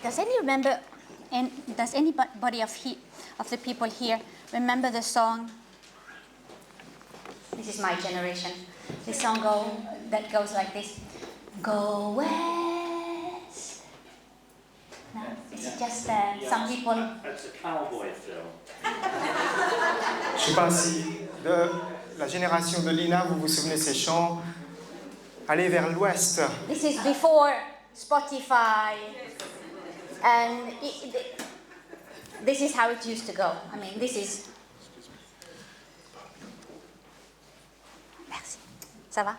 Does any remember, and does anybody of the people here remember the song? This is my generation. This song that goes like this. Go west. No, it's just some people. That's a cowboy film. Je ne sais pas si de la génération de Lina, vous vous souvenez de ces chants. Allez vers l'ouest. This is before Spotify, and this is how it used to go. I mean, this is. Merci. Ça va?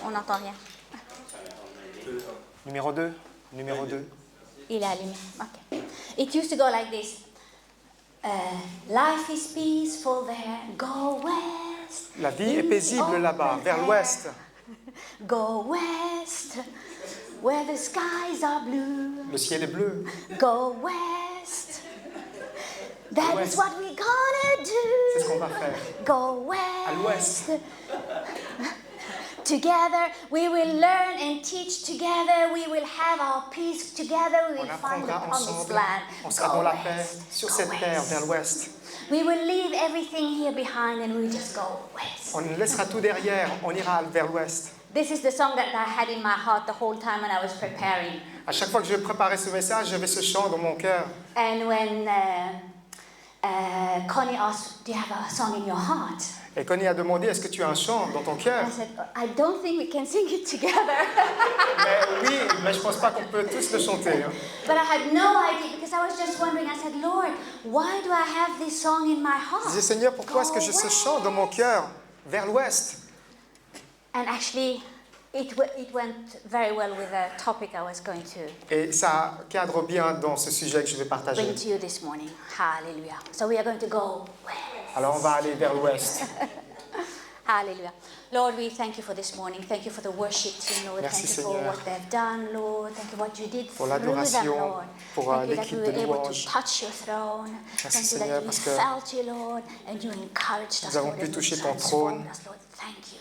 On n'entend rien. Numéro 2. Numéro 2. Il est allumé. Okay. It used to go like this. Life is peaceful there. Go west. La vie est paisible là-bas, vers l'ouest. Go west, where the skies are blue. Le ciel est bleu. Go west. That is what we're gonna do. C'est ce qu'on va faire. Go west. À l'ouest. Together we will learn and teach together. We will have our peace together. We On will find the apprendra promised ensemble. land. On sera Go dans la west. paix sur Go cette terre, west. vers l'ouest. We will leave everything here behind and we'll just go west. On laissera tout derrière, on ira vers l'ouest. This is the song that I had in my heart the whole time when I was preparing. À chaque fois que je préparais ce message, j'avais ce chant dans mon cœur. And when Connie asked, do you have a song in your heart? Et Connie a demandé, est-ce que tu as un chant dans ton cœur? I said, I don't think we can sing it together. Mais oui, mais je ne pense pas qu'on peut tous le chanter. Hein. But I had no idea because I was just wondering. I said, Lord, why do I have this song in my Je heart? disais, Seigneur, pourquoi est-ce que j'ai ce chant dans mon cœur, vers l'ouest? And actually, it went very well with the topic I was going to Et ça cadre bien dans ce sujet que je vais partager. bring to you this morning. Hallelujah. So we are going to go west. Alors on va aller vers l'ouest. Hallelujah. Lord, we thank you for this morning. Thank you for the worship team, Lord. Merci, Thank you for Seigneur. what they've done, Lord. Thank you for what you did Pour through them, l'adoration, Lord. pour, Thank you that l'équipe we de were able to louange. touch your throne. Merci, Thank you Seigneur, that we parce que felt you, Lord, and you encouraged us, nous avons Lord, pu and you toucher ton transformed trône. us, Lord. Thank you.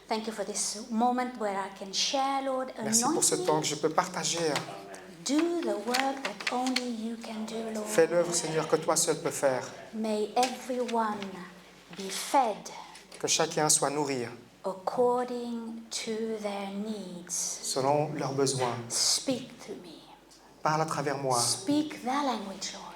Thank you for this moment where I can share, Lord. Merci Anoint pour ce me. temps que je peux partager. Do the work that only you can do, Lord. Fais l'œuvre, Seigneur, que toi seul peux faire. May everyone be fed Que chacun soit nourri according to their needs. selon leurs besoins. Speak to me. Parle à travers moi. Speak their language, Lord.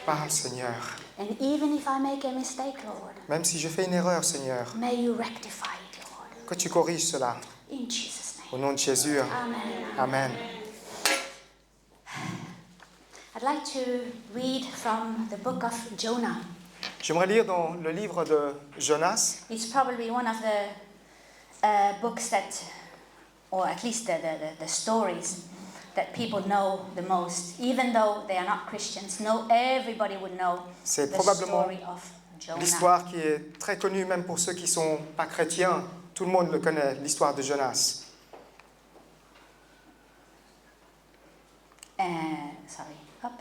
Parle, Seigneur. And even if I make a mistake, Lord, Même si je fais une erreur, Seigneur, may you rectify it, Lord. que tu corriges cela. In Jesus' name. Au nom de Jésus. Amen. Amen. I'd like to read from the book of Jonah. J'aimerais lire dans le livre de Jonas. It's probably one of the books that, or at least the stories that people know the most, even though they are not Christians. Everybody would know C'est the probablement story of Jonah. l'histoire qui est très connue, même pour ceux qui ne sont pas chrétiens. Tout le monde le connaît, l'histoire de Jonas. Sorry, up.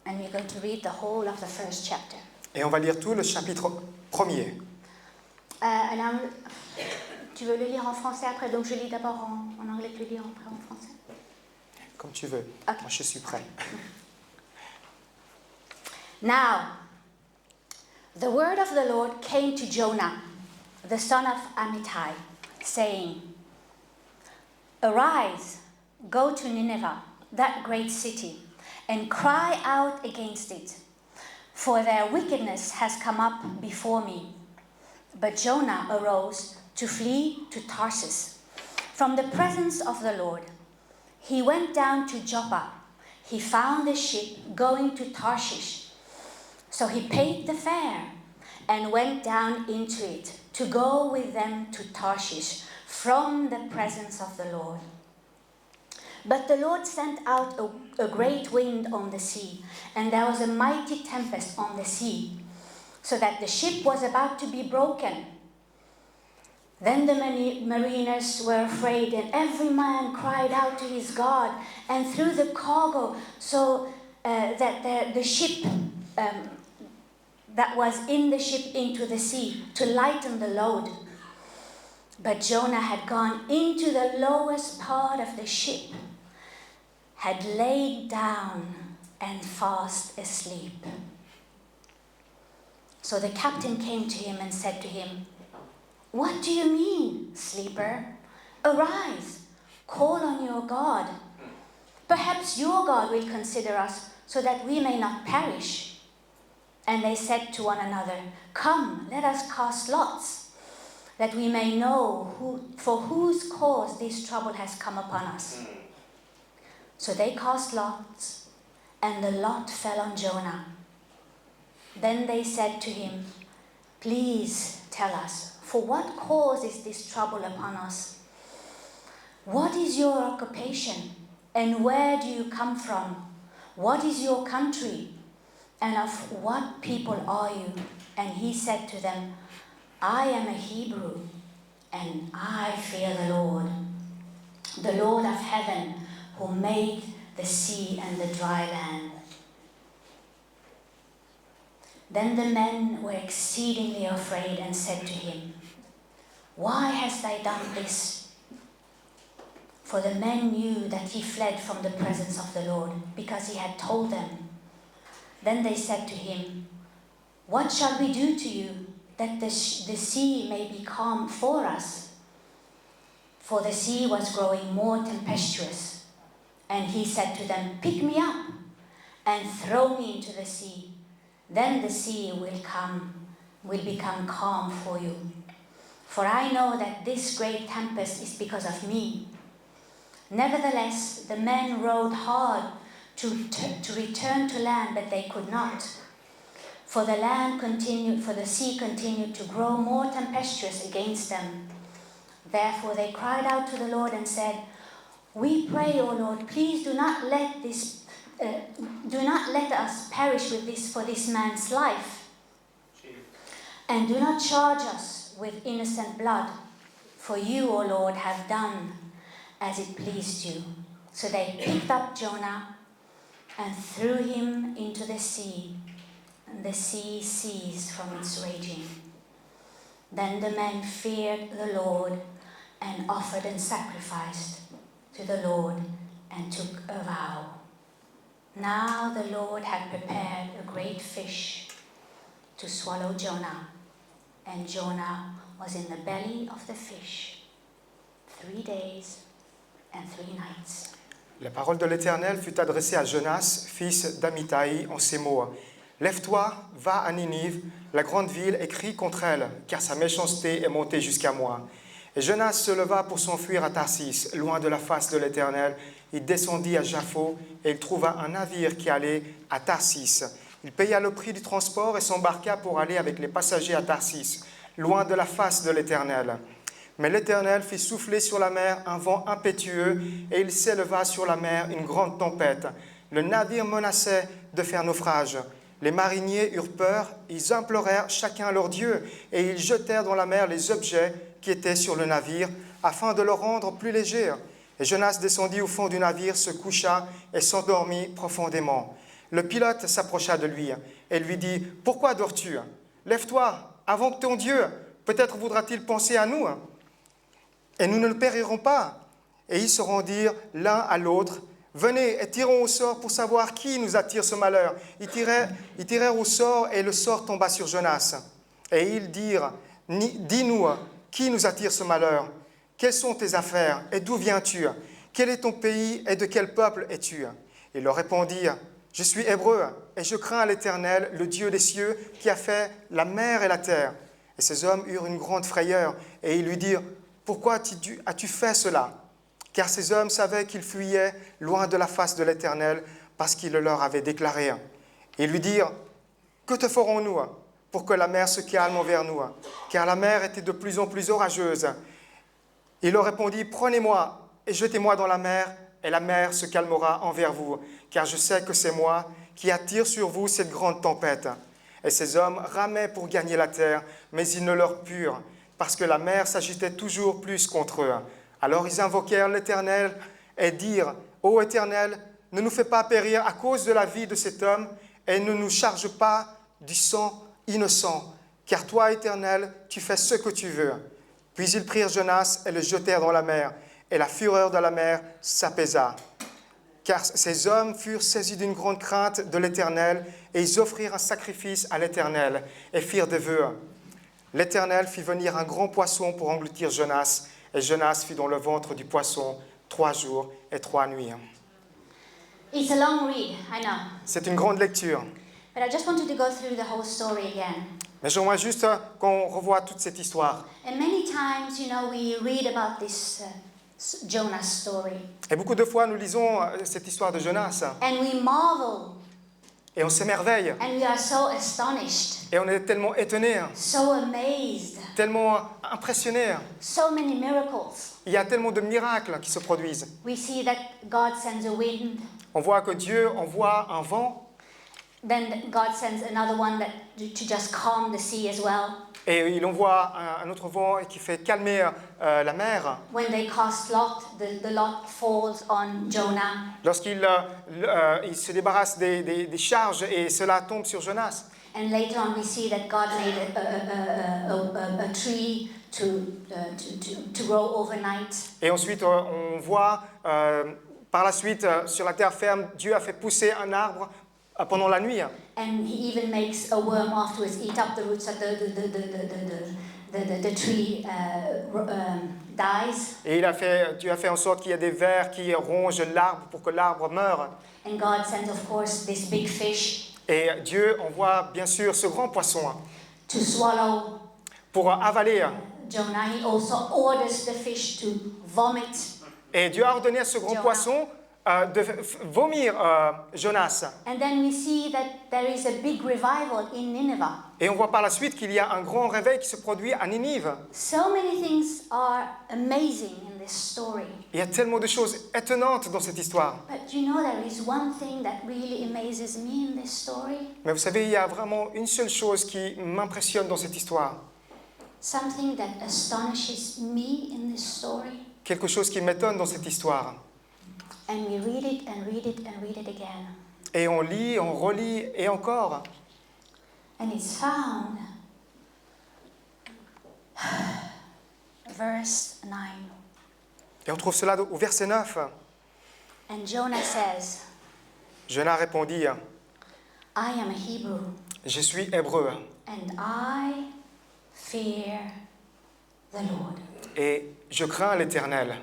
And we're going to read the whole of the first chapter. Et on va lire tout le chapitre 1er. Tu veux le lire en français après, donc je lis d'abord en anglais, tu le lis après en français. Comme tu veux. Ok. Moi, je suis prêt. Now, the word of the Lord came to Jonah, the son of Amittai, saying, Arise, go to Nineveh, that great city, and cry out against it, for their wickedness has come up before me. But Jonah arose to flee to Tarsus from the presence of the Lord. He went down to Joppa. He found a ship going to Tarshish. So he paid the fare and went down into it to go with them to Tarshish from the presence of the Lord. But the Lord sent out a great wind on the sea, and there was a mighty tempest on the sea, so that the ship was about to be broken. Then the mariners were afraid, and every man cried out to his God, and threw the cargo so that the ship that was in the ship into the sea to lighten the load. But Jonah had gone into the lowest part of the ship, had laid down and fast asleep. So the captain came to him and said to him, "What do you mean, sleeper? Arise, call on your God. Perhaps your God will consider us so that we may not perish." And they said to one another, "Come, let us cast lots, that we may know for whose cause this trouble has come upon us." So they cast lots, and the lot fell on Jonah. Then they said to him, "Please tell us, for what cause is this trouble upon us? What is your occupation, and where do you come from? What is your country, and of what people are you?" And he said to them, "I am a Hebrew, and I fear the Lord of heaven, who made the sea and the dry land." Then the men were exceedingly afraid and said to him, "Why hast thou done this?" For the men knew that he fled from the presence of the Lord, because he had told them. Then they said to him, "What shall we do to you, that the sea may be calm for us?" For the sea was growing more tempestuous. And he said to them, "Pick me up and throw me into the sea. Then the sea will become calm for you. For I know that this great tempest is because of me." Nevertheless, the men rowed hard to return to land, but they could not. For the sea continued to grow more tempestuous against them. Therefore they cried out to the Lord and said, "We pray, O Lord, please do not let us perish for this man's life. And do not charge us with innocent blood, for you, O Lord, have done as it pleased you." So they picked up Jonah and threw him into the sea, and the sea ceased from its raging. Then the men feared the Lord and offered and sacrificed to the Lord and took a vow. Now the Lord had prepared a great fish to swallow Jonah, and Jonah was in the belly of the fish 3 days and 3 nights. La parole de l'Éternel fut adressée à Jonas, fils d'Amittai, en ces mots. « Lève-toi, va à Ninive, la grande ville, et crie contre elle, car sa méchanceté est montée jusqu'à moi. » Et Jonas se leva pour s'enfuir à Tarsis, loin de la face de l'Éternel. Il descendit à Jaffo, et il trouva un navire qui allait à Tarsis. Il paya le prix du transport et s'embarqua pour aller avec les passagers à Tarsis, loin de la face de l'Éternel. Mais l'Éternel fit souffler sur la mer un vent impétueux, et il s'éleva sur la mer une grande tempête. Le navire menaçait de faire naufrage. Les mariniers eurent peur, ils implorèrent chacun leur Dieu, et ils jetèrent dans la mer les objets qui étaient sur le navire, afin de le rendre plus léger. Et Jonas descendit au fond du navire, se coucha et s'endormit profondément. Le pilote s'approcha de lui et lui dit, « Pourquoi dors-tu? Lève-toi, invoque ton Dieu, peut-être voudra-t-il penser à nous, et nous ne le périrons pas. » Et ils se rendirent l'un à l'autre. « Venez et tirons au sort pour savoir qui nous attire ce malheur. » Ils tirèrent au sort et le sort tomba sur Jonas. Et ils dirent, « Dis-nous, qui nous attire ce malheur? Quelles sont tes affaires et d'où viens-tu? Quel est ton pays et de quel peuple es-tu? » Ils leur répondirent, « Je suis hébreu et je crains l'Éternel, le Dieu des cieux, qui a fait la mer et la terre. » Et ces hommes eurent une grande frayeur et ils lui dirent, « Pourquoi as-tu fait cela? » Car ces hommes savaient qu'ils fuyaient loin de la face de l'Éternel parce qu'il le leur avait déclaré. Et ils lui dirent, « Que te ferons-nous pour que la mer se calme envers nous? » Car la mer était de plus en plus orageuse. Il leur répondit, « Prenez-moi et jetez-moi dans la mer, et la mer se calmera envers vous, car je sais que c'est moi qui attire sur vous cette grande tempête. » Et ces hommes ramaient pour gagner la terre, mais ils ne leur purent, parce que la mer s'agitait toujours plus contre eux. Alors ils invoquèrent l'Éternel et dirent, « Ô Éternel, ne nous fais pas périr à cause de la vie de cet homme, et ne nous charge pas du sang innocent, car toi, Éternel, tu fais ce que tu veux. » Puis ils prirent Jonas et le jetèrent dans la mer, et la fureur de la mer s'apaisa. Car ces hommes furent saisis d'une grande crainte de l'Éternel, et ils offrirent un sacrifice à l'Éternel, et firent des vœux. L'Éternel fit venir un grand poisson pour engloutir Jonas, et Jonas fut dans le ventre du poisson 3 jours et 3 nuits. It's a long read, I know. C'est une grande lecture. But I just wanted to go through the whole story again. Mais j'aimerais juste qu'on revoie toute cette histoire. And many times, we read about this Jonah story. Et beaucoup de fois, nous lisons cette histoire de Jonas, And we marvel. et on s'émerveille, And we are so astonished. et on est tellement étonnés, So amazed. tellement impressionnés. So many miracles. Il y a tellement de miracles qui se produisent. We see that God sends a wind. On voit que Dieu envoie un vent, Then God sends another one to just calm the sea as well. et il envoie un autre vent qui fait calmer la mer. When they cast lot, the lot falls on Jonah. Lorsqu'il il se débarrasse des charges, et cela tombe sur Jonas. And later on we see that God made a tree to grow overnight. Et ensuite, on voit par la suite, sur la terre ferme, Dieu a fait pousser un arbre pendant la nuit. And he even makes a worm afterwards eat up the roots so the tree dies. Et Dieu a fait en sorte qu'il y ait des vers qui rongent l'arbre pour que l'arbre meure. And God sends, of course, this big fish Et Dieu envoie bien sûr ce grand poisson to swallow pour avaler. Jonah. He also orders the fish to vomit. Et Dieu a ordonné à ce grand Jonah. poisson de vomir Jonas. And then we see that there is a big revival in Nineveh. Et on voit par la suite qu'il y a un grand réveil qui se produit à Ninive. So many things are amazing in this story. Il y a tellement de choses étonnantes dans cette histoire. But there is one thing that really amazes me in this story. Mais vous savez, il y a vraiment une seule chose qui m'impressionne dans cette histoire. Something that astonishes me in this story. Quelque chose qui m'étonne dans cette histoire. And we read it and read it and read it again. Et on lit, on relit, et encore. And it's found. Verse 9. Et on trouve cela au verset 9. And Jonah says, Jonas répondit, I am a Hebrew, je suis hébreu, and I fear the Lord. et je crains l'Éternel.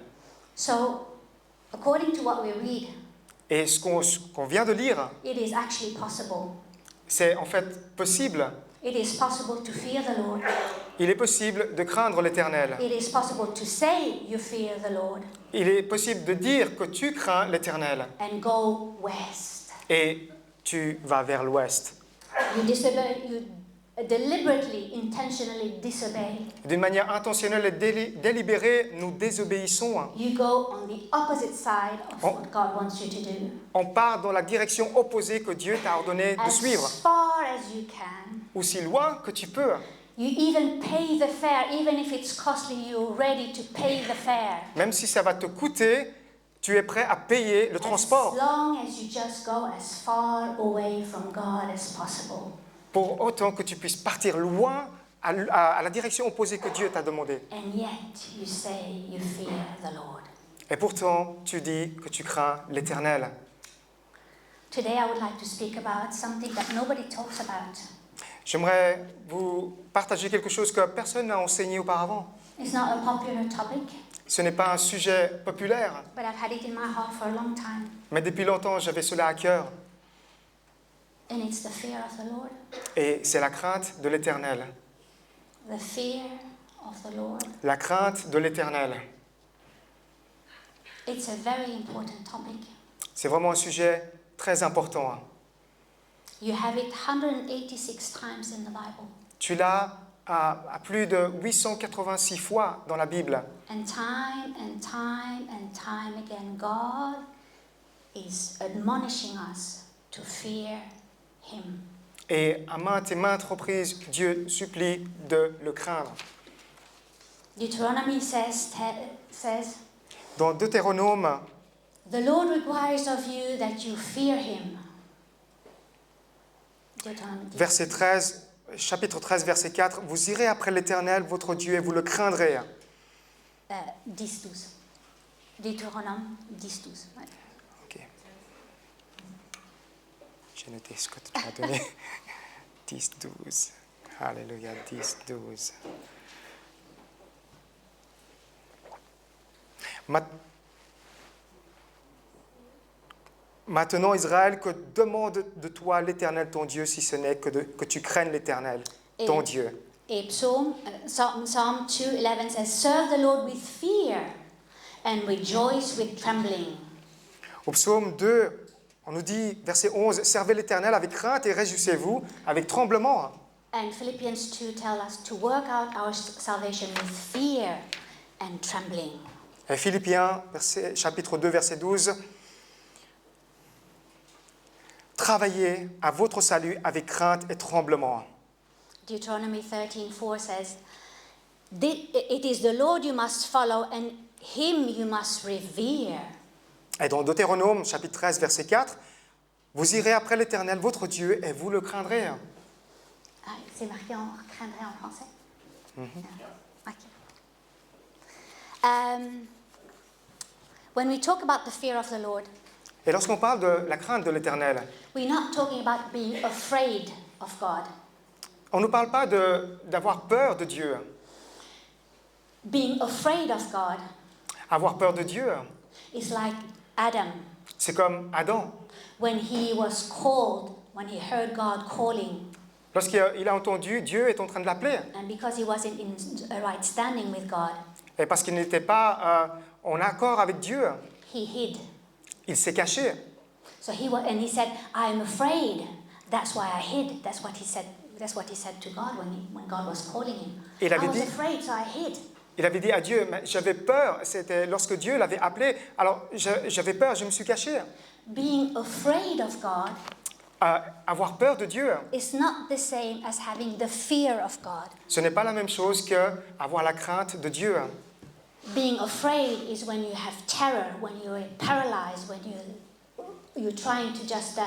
So, according to what we read, Et ce qu'on vient de lire, it is actually possible. c'est en fait possible. It is possible to fear the Lord. Il est possible de craindre l'Éternel. It is possible to say you fear the Lord Il est possible de dire que tu crains l'Éternel, and go west. et tu vas vers l'ouest. You disobey, you deliberately, intentionally disobey. D'une manière intentionnelle et délibérée, nous désobéissons. You go on the opposite side of Oh. what God wants you to do. On part dans la direction opposée que Dieu t'a ordonné de suivre, As far as you can. aussi loin que tu peux. You even pay the fare, even if it's costly, you're ready to pay the fare. Même si ça va te coûter, tu es prêt à payer le As transport, long as you just go as far away from God as possible. pour autant que tu puisses partir loin à la direction opposée que Dieu t'a demandé. And yet you say you fear the Lord. Et pourtant, tu dis que tu crains l'Éternel. Today I would like to speak about something that nobody talks about. J'aimerais vous partager quelque chose que personne n'a enseigné auparavant. It's not a popular topic, Ce n'est pas un sujet populaire, but I've had it in my heart for a long time. mais depuis longtemps, j'avais cela à cœur. And it's the fear of the Lord. Et c'est la crainte de l'Éternel. The fear of the Lord. La crainte de l'Éternel. It's a very important topic. C'est vraiment un sujet très important. You have it 186 times in the Bible. Tu l'as à plus de 886 fois dans la Bible. And time and time and time again, God is admonishing us to fear Him. Et à maintes reprises, Dieu supplie de le craindre. Deuteronomy says, Dans Deutéronome, the Lord requires of you that you fear Him. Deuteronomy. verset 13, chapitre 13, verset 4, « Vous irez après l'Éternel, votre Dieu, et vous le craindrez. 10-12. Deutéronome 10-12. Ouais. Ok. J'ai noté ce que tu m'as donné. 10, 12. Alléluia, 10, 12. Maintenant, Israël, que demande de toi l'Éternel ton Dieu, si ce n'est que tu craignes l'Éternel ton Dieu. Et Psalm 2:11 says, "Serve the Lord with fear and rejoice with trembling." Au psaume 2, on nous dit, verset 11, « Servez l'Éternel avec crainte et réjouissez-vous avec tremblement. » And Philippians 2 tell us to work out our salvation with fear and trembling. Et Philippiens, chapitre 2, verset 12, « Travaillez à votre salut avec crainte et tremblement. » Deuteronomy 13:4 says, "It is the Lord you must follow and him you must revere." Et dans Deutéronome, chapitre 13, verset 4, « Vous irez après l'Éternel, votre Dieu, et vous le craindrez. » Ah, c'est marqué en craindrait en français. Ok. When we talk about the fear of the Lord, Et lorsqu'on parle de la crainte de l'Éternel, we're not talking about being afraid of God. on ne parle pas d'avoir peur de Dieu. Being afraid of God Avoir peur de Dieu, is like Adam c'est comme Adam. when he was called, when he heard God calling, Lorsqu'il a entendu, Dieu est en train de l'appeler. and because he wasn't in a right standing with God, Et parce qu'il n'était pas en accord avec Dieu, he hid. il s'est caché. So he said, "I am afraid. That's why I hid." That's what he said. That's what he said to God when God was calling him. Il I avait was dit- afraid, so I hid. Il avait dit à Dieu, mais j'avais peur, c'était lorsque Dieu l'avait appelé, alors j'avais peur, je me suis caché. Being afraid of God Avoir peur de Dieu, is not the same as having the fear of God. ce n'est pas la même chose qu'avoir la crainte de Dieu. Being afraid is when you have terror, when you're paralyzed, when you're trying to just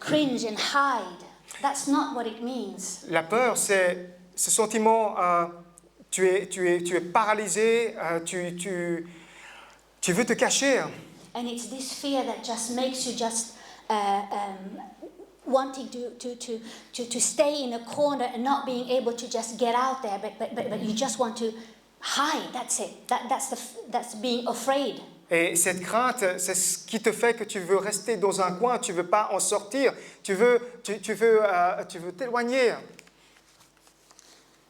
cringe and hide. That's not what it means. La peur, c'est ce sentiment, tu es paralysé, tu veux te cacher. And it's this fear that just makes you just wanting to stay in a corner and not being able to just get out there, but you just want to hide. That's it. That's being afraid. Et cette crainte, c'est ce qui te fait que tu veux rester dans un coin, tu ne veux pas en sortir, tu veux t'éloigner.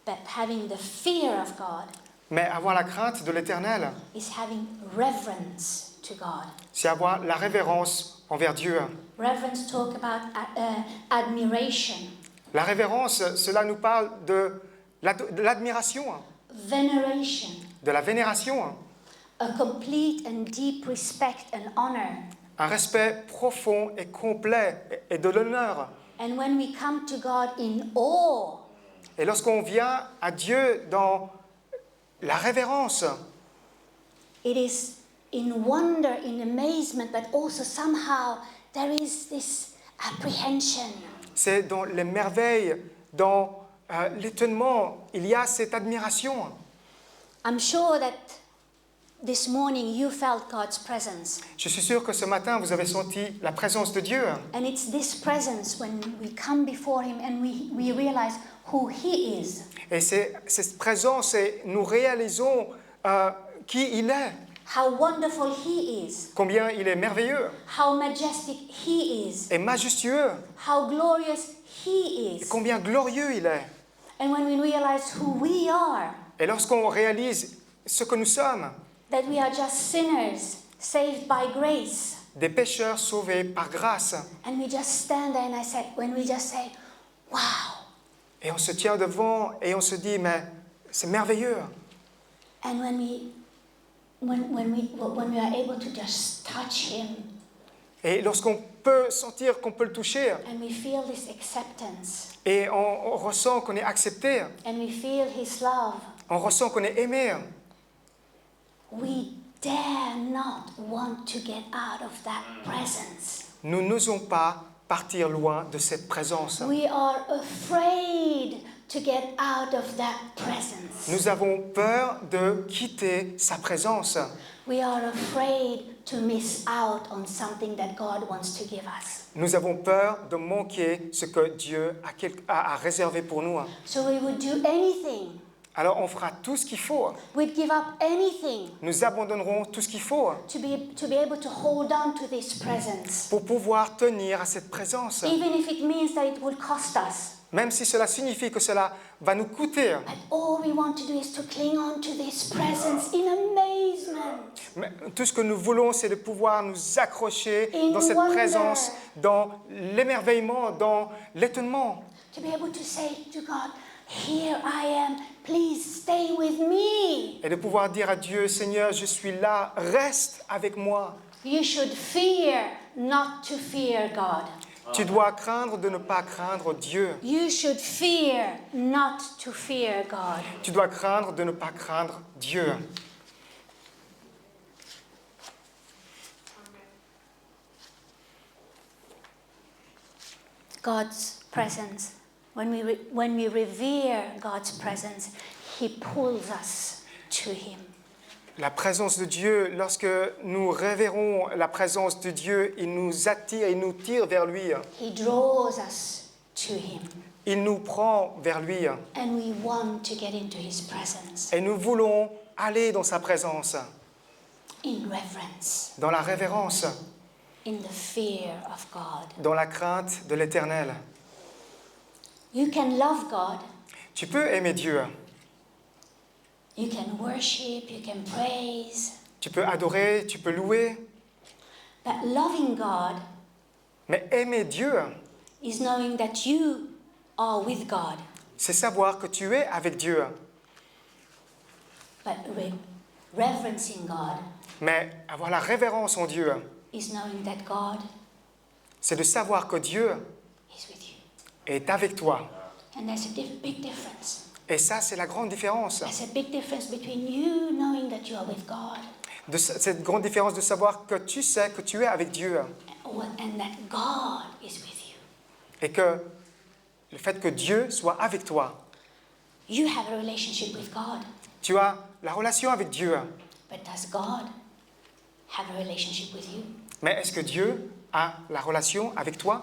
But having the fear of God Mais avoir la crainte de l'Éternel, is having reverence to God. c'est avoir la révérence envers Dieu. Reverence talk about admiration, La révérence, cela nous parle de l'admiration, veneration, de la vénération, a complete and deep respect and honor. un respect profond et complet et de l'honneur. And when we come to God in awe, Et lorsqu'on vient à Dieu dans la révérence, it is in wonder, in amazement, but also somehow there is this apprehension. c'est dans les merveilles, dans l'étonnement, il y a cette admiration. I'm sure that this morning you felt God's presence. Je suis sûr que ce matin, vous avez senti la présence de Dieu. And it's this presence when we come before Him and we realize who He is. Et c'est cette présence, et nous réalisons qui il est, How wonderful He is. combien il est merveilleux How majestic He is. et majestueux, How glorious He et is. combien glorieux il est. And when we realize who we are, Et lorsqu'on réalise ce que nous sommes, that we are just sinners saved by grace, des pécheurs sauvés par grâce, and we just stand there and when we just say, wow, et on se tient devant et on se dit, mais c'est merveilleux. and when we are able to just touch Him Et lorsqu'on peut sentir qu'on peut le toucher, and we feel this acceptance et on ressent qu'on est accepté, and we feel His love, on ressent qu'on est aimé, we dare not want to get out of that presence. nous n'osons pas partir loin de cette présence. We are afraid to get out of that presence. Nous avons peur de quitter sa présence. We are afraid to miss out on something that God wants to give us. Nous avons peur de manquer ce que Dieu a réservé pour nous. So we would do anything. Alors on fera tout ce qu'il faut. We'd give up anything Nous abandonnerons tout ce qu'il faut to be able to hold on to this presence. pour pouvoir tenir à cette présence. Even if it means that it will cost us. Même si cela signifie que cela va nous coûter. But all we want to do is to cling on to this presence in amazement. Mais tout ce que nous voulons, c'est de pouvoir nous accrocher In dans cette wonder. présence, dans l'émerveillement, dans l'étonnement. To be able to say to God, here I am, please stay with me. Et de pouvoir dire à Dieu, Seigneur, je suis là, reste avec moi. You should fear not to fear God. Tu dois craindre de ne pas craindre Dieu. You should fear not to fear God. Tu dois craindre de ne pas craindre Dieu. God's presence. When we revere God's presence, He pulls us to Him. La présence de Dieu, lorsque nous révérons la présence de Dieu, il nous attire, il nous tire vers lui. He draws us to Him. Il nous prend vers lui. And we want to get into His presence Et nous voulons aller dans sa présence, in reverence, dans la révérence, in the fear of God. dans la crainte de l'Éternel. You can love God, Tu peux aimer Dieu, you can worship, you can praise, tu peux adorer, tu peux louer, but loving God mais aimer Dieu, is knowing that you are with God. c'est savoir que tu es avec Dieu. But reverencing God Mais avoir la révérence en Dieu, is knowing that God c'est de savoir que Dieu is with you. est avec toi. And there's a big difference. Et ça, c'est la grande différence. There's a big difference between you knowing that you are with God Cette grande différence de savoir que tu sais que tu es avec Dieu. and that God is with you. Et que le fait que Dieu soit avec toi, You have a relationship with God, tu as la relation avec Dieu. but does God have a relationship with you? Mais est-ce que Dieu a la relation avec toi?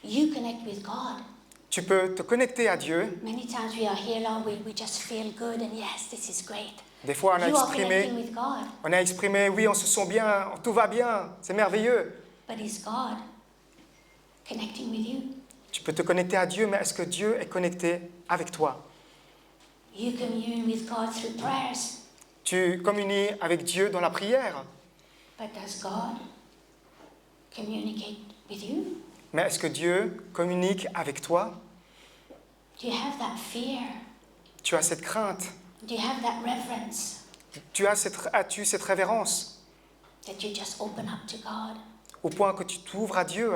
You connect with God. Tu peux te connecter à Dieu. Many times we are here, Lord, we just feel good and yes, this is great. Des fois, You are connecting with God, on a exprimé, oui, on se sent bien, tout va bien, c'est merveilleux. but is God connecting with you? Tu peux te connecter à Dieu, mais est-ce que Dieu est connecté avec toi? You commune with God through prayers, Tu communies avec Dieu dans la prière, but does God communicate with you? mais est-ce que Dieu communique avec toi? Do you have that fear? Tu as cette crainte, Do you have that reverence as-tu cette révérence that you just open up to God au point que tu t'ouvres à Dieu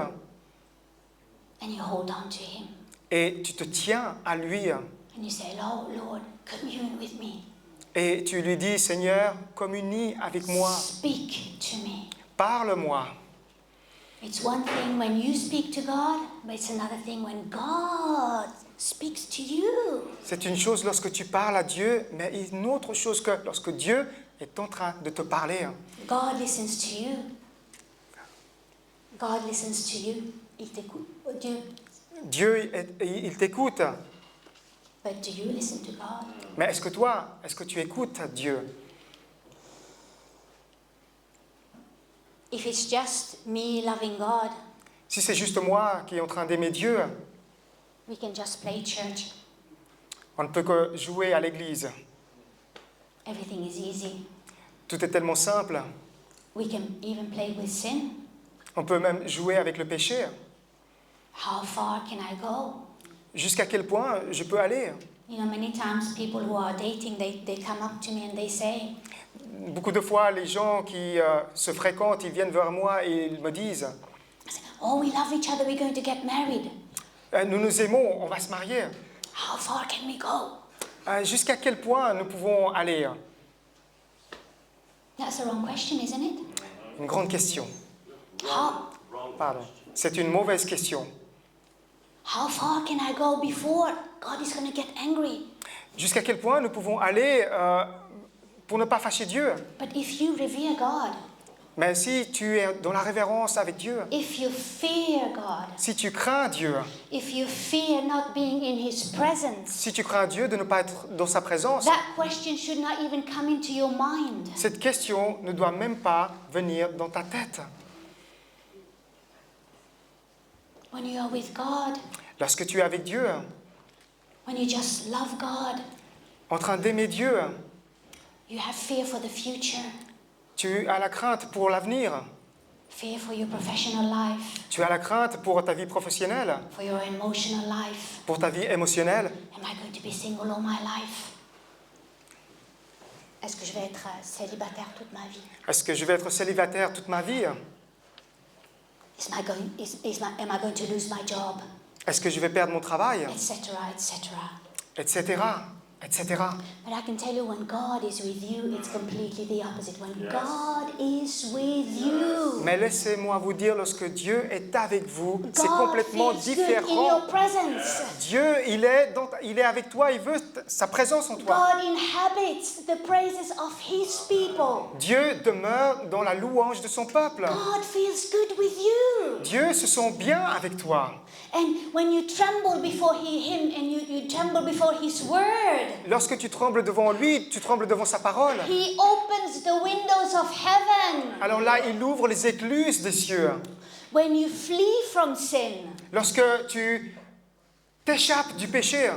and you hold on to Him et tu te tiens à lui and you say, Lord, commune with me. et tu lui dis, Seigneur, communie avec moi, Speak to me. parle-moi. It's one thing when you speak to God, but it's another thing when God speaks to you. C'est une chose lorsque tu parles à Dieu, mais une autre chose que lorsque Dieu est en train de te parler. God listens to you. God listens to you. Il t'écoute. Dieu, il t'écoute. But do you listen to God? Mais est-ce que tu écoutes Dieu? If it's just me loving God, Si c'est juste moi qui est en train d'aimer Dieu, we can just play church. on ne peut que jouer à l'église. Everything is easy. Tout est tellement simple. We can even play with sin. On peut même jouer avec le péché. How far can I go? Jusqu'à quel point je peux aller? You know, many times people who are dating, they come up to me and they say, Beaucoup de fois, les gens qui se fréquentent, ils viennent vers moi et ils me disent oh, we love each other, we're going to get married. Nous nous aimons, on va se marier. How far can we go? Jusqu'à quel point nous pouvons aller? That's the wrong question, isn't it? Une grande question. How, Pardon. C'est une mauvaise question. How far can I go before God is going to get angry? Jusqu'à quel point nous pouvons aller pour ne pas fâcher Dieu. But if you revere God, Mais si tu es dans la révérence avec Dieu, if you fear God, si tu crains Dieu, if you fear not being in His presence, si tu crains Dieu de ne pas être dans sa présence, that question should not even come into your mind. cette question ne doit même pas venir dans ta tête. When you are with God, Lorsque tu es avec Dieu, when you just love God, en train d'aimer Dieu, you have fear for the future, tu as la crainte pour l'avenir, fear for your professional life, tu as la crainte pour ta vie professionnelle, for your emotional life. pour ta vie émotionnelle. Am I going to be single all my life? Est-ce que je vais être célibataire toute ma vie? Est-ce que je vais être célibataire toute ma vie? Am I going to lose my job? Est-ce que je vais perdre mon travail? Etc., etc. Etc. Etc. But I can tell you, when God is with you, it's completely the opposite. When God is with you, Mais laissez-moi vous dire, lorsque Dieu est avec vous, c'est God complètement feels good in différent. your presence. Dieu, il est avec toi, il veut sa présence en toi. God inhabits the praises of His people. Dieu demeure dans la louange de son peuple. God feels good with you. Dieu se sent bien avec toi. And when you tremble before Him and you tremble before His word, Lorsque tu trembles devant lui, tu trembles devant sa parole. He opens the windows of heaven. Alors là, il ouvre les écluses des cieux. When you flee from sin, Lorsque tu t'échappes du péché,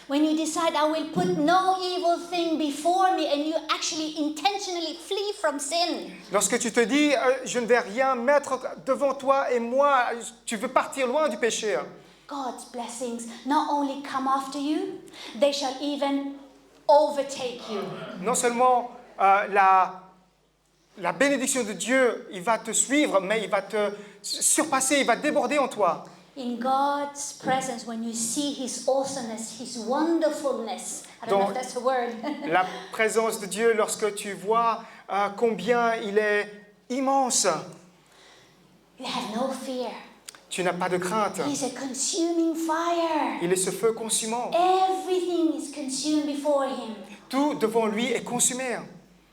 when you decide, I will put no evil thing before me, and you actually intentionally flee from sin. lorsque tu te dis, je ne vais rien mettre devant toi et moi, tu veux partir loin du péché. God's blessings not only come after you, they shall even overtake you. Non seulement la bénédiction de Dieu, il va te suivre, mais il va te surpasser, il va déborder en toi. In God's presence, when you see His awesomeness, His wonderfulness, I don't know if that's a word. La présence de Dieu, lorsque tu vois combien il est immense, You have no fear. tu n'as pas de crainte. He's a consuming fire. Il est ce feu consumant. Everything is consumed before Him. Tout devant lui est consumé.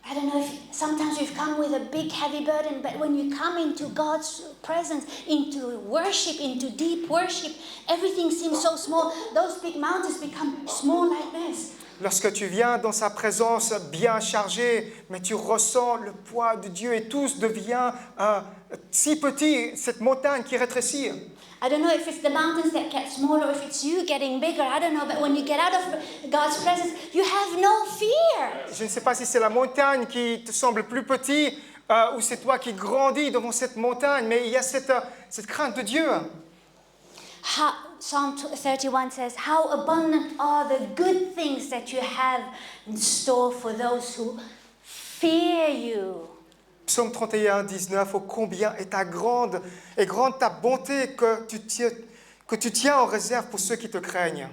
I don't know if sometimes you've come with a big heavy burden, but when you come into God's presence, into worship, into deep worship, everything seems so small. Those big mountains become small like this. Lorsque tu viens dans sa présence bien chargée, mais tu ressens le poids de Dieu et tout devient si petit, cette montagne qui rétrécit. I don't know if it's the mountains that get smaller or if it's you getting bigger. I don't know. But when you get out of God's presence, you have no fear. Je ne sais pas si c'est la montagne qui te semble plus petite ou c'est toi qui grandis devant cette montagne, mais il y a cette crainte de Dieu. Psalm 31 says, how abundant are the good things that you have in store for those who fear you. Psaume 31, 19, oh combien est grande ta bonté que tu tiens en réserve pour ceux qui te craignent.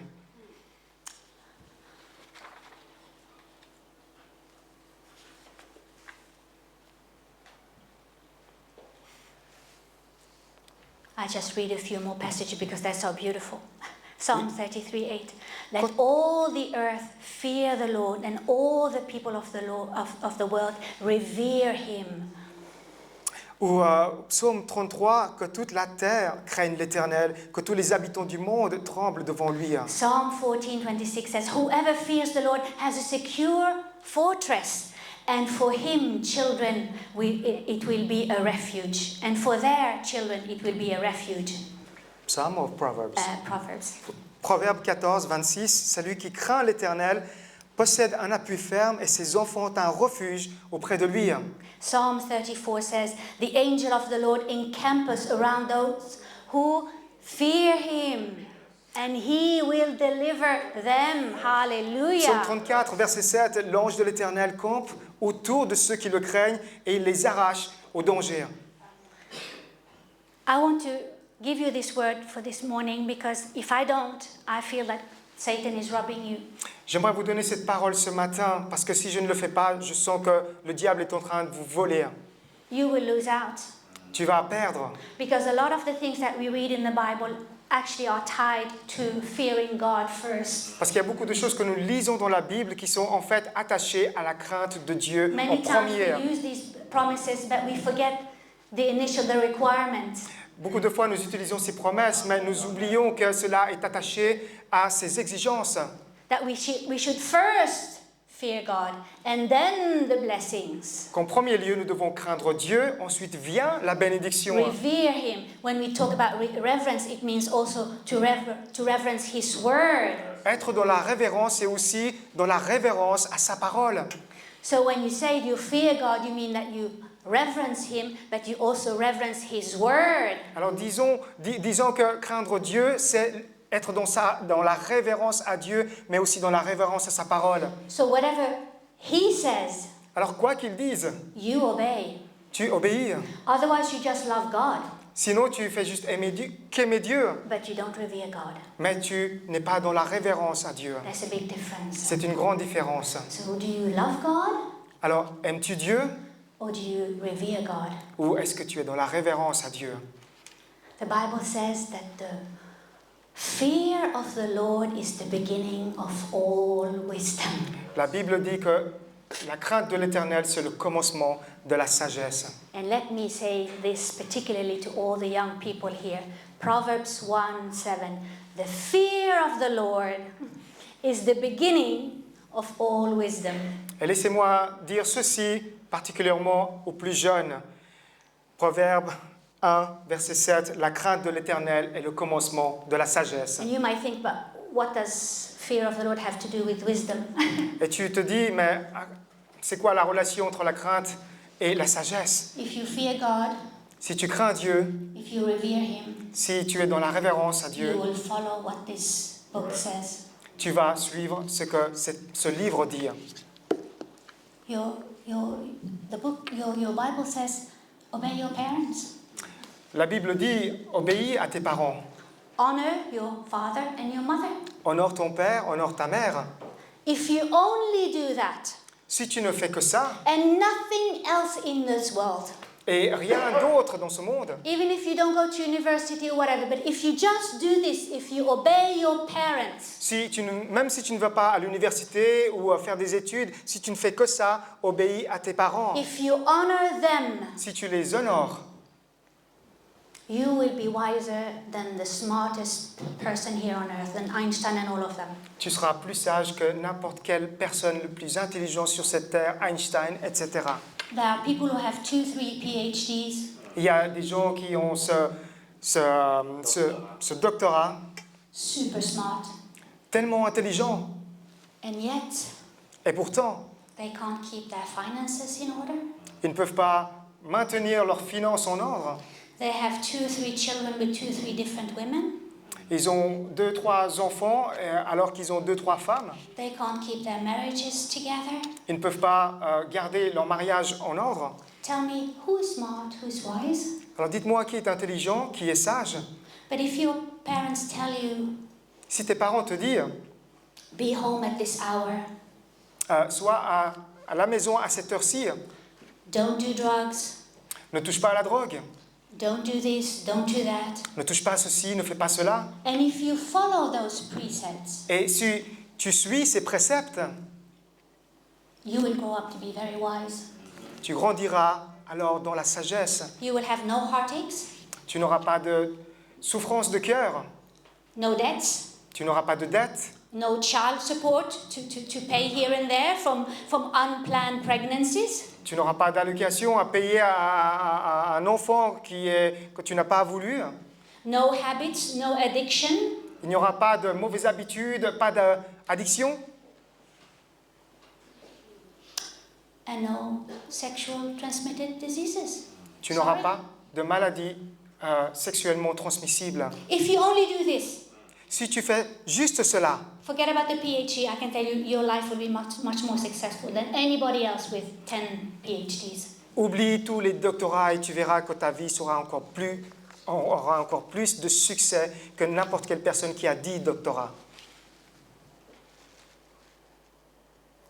I just read a few more passages because they're so beautiful. Psalm 33:8. Let all the earth fear the Lord, and all the people of the world revere Him. Ou Psaume 33, que toute la terre craigne l'Éternel, que tous les habitants du monde tremblent devant lui. Psalm 14:26 says, whoever fears the Lord has a secure fortress, and for him children it will be a refuge, and for their children it will be a refuge. Psalm of Proverbs. Proverbs. Proverbe 14, 26, celui qui craint l'Éternel possède un appui ferme et ses enfants ont un refuge auprès de lui. Psalm 34 says, the angel of the Lord encampeth around those who fear Him, and He will deliver them. Hallelujah. Psaume 34, verset 7, l'ange de l'Éternel campe autour de ceux qui le craignent et il les arrache au danger. I want to give you this word for this morning because if I don't, I feel that Satan is robbing you. J'aimerais vous donner cette parole ce matin parce que si je ne le fais pas, je sens que le diable est en train de vous voler. You will lose out. Tu vas perdre. Because a lot of the things that we read in the Bible actually are tied to fearing God first. Parce qu'il y a beaucoup de choses que nous lisons dans la Bible qui sont en fait attachées à la crainte de Dieu en Many times première. we use these promises, but we forget the requirement. Beaucoup de fois, nous utilisons ces promesses, mais nous oublions que cela est attaché à ces exigences. That we should first fear God and then the blessings. Qu'en premier lieu, nous devons craindre Dieu, ensuite vient la bénédiction. Revere Him. When we talk about reverence, it means also to reverence His word. Être dans la révérence et aussi dans la révérence à sa parole. So when you say you fear God, you mean that you reverence Him, but you also reverence His word. Alors disons que craindre Dieu, c'est être dans la révérence à Dieu, mais aussi dans la révérence à sa parole. So whatever He says, Alors quoi qu'il dise, you obey. tu obéis. Otherwise, you just love God, Sinon, tu fais juste qu'aimer Dieu, but you don't revere God. mais tu n'es pas dans la révérence à Dieu. There's a big difference. C'est une grande différence. So do you love God Alors, aimes-tu Dieu or do you revere God? ou est-ce que tu es dans la révérence à Dieu? The Bible says that the fear of the Lord is the beginning of all wisdom. La Bible dit que la crainte de l'Éternel, c'est le commencement de la sagesse. And let me say this particularly to all the young people here. Proverbs 1:7. The fear of the Lord is the beginning of all wisdom. Et laissez-moi dire ceci particulièrement aux plus jeunes. Proverbe 1, verset 7, la crainte de l'Éternel est le commencement de la sagesse. And you might think, but what does fear of the Lord have to do with wisdom? Et tu te dis, mais c'est quoi la relation entre la crainte et la sagesse? If you fear God, Si tu crains Dieu, if you revere Him, si tu es dans la révérence à you Dieu, will follow what this book says. tu vas suivre ce que ce livre dit. Your Bible says, obey your parents. La Bible dit, obéis à tes parents. Honor your father and your mother. Honore ton père, honore ta mère. If you only do that, Si tu ne fais que ça, and nothing else in this world, et rien d'autre dans ce monde, even if you don't go to university or whatever, but if you just do this, if you obey your parents, même si tu ne vas pas à l'université ou à faire des études, si tu ne fais que ça, obéis à tes parents. if you honor them, Si tu les honores, you will be wiser than the smartest person here on earth, than Einstein and all of them. tu seras plus sage que n'importe quelle personne le plus intelligent sur cette terre, Einstein, etc. There are people who have 2, 3 PhDs, Il y a des gens qui ont ce doctorat super smart, tellement intelligent, and yet et pourtant, they can't keep their finances in order. ils ne peuvent pas maintenir leurs finances en ordre. They have 2, 3 children with 2, 3 different women. Ils ont 2, 3 enfants alors qu'ils ont 2, 3 femmes. They can't keep their marriages together. Ils ne peuvent pas garder leur mariage en ordre. Tell me who's smart, who's wise. Alors dites-moi qui est intelligent, qui est sage. But if your parents tell you, Si tes parents te disent, be home at this hour, sois à la maison à cette heure-ci, don't do drugs, ne touche pas à la drogue, don't do this, don't do that. ne touche pas à ceci, ne fais pas cela. And if you follow those precepts, Et si tu suis ces préceptes, you will grow up to be very wise. tu grandiras alors dans la sagesse. You will have no heartaches, Tu n'auras pas de souffrance de cœur, no debts, tu n'auras pas de dette, no child support to pay here and there from unplanned pregnancies. tu n'auras pas d'allocation à payer à un enfant que tu n'as pas voulu. No habits, no addiction, Il n'y aura pas de mauvaises habitudes, pas d'addiction. and no sexual transmitted diseases. Tu n'auras Sorry? pas de maladies sexuellement transmissibles. If you only do this, Si tu fais juste cela, forget about the PhD. I can tell you, your life will be much more successful than anybody else with 10 PhDs. oublie tous les doctorats et tu verras que ta vie aura encore plus de succès que n'importe quelle personne qui a 10 doctorats.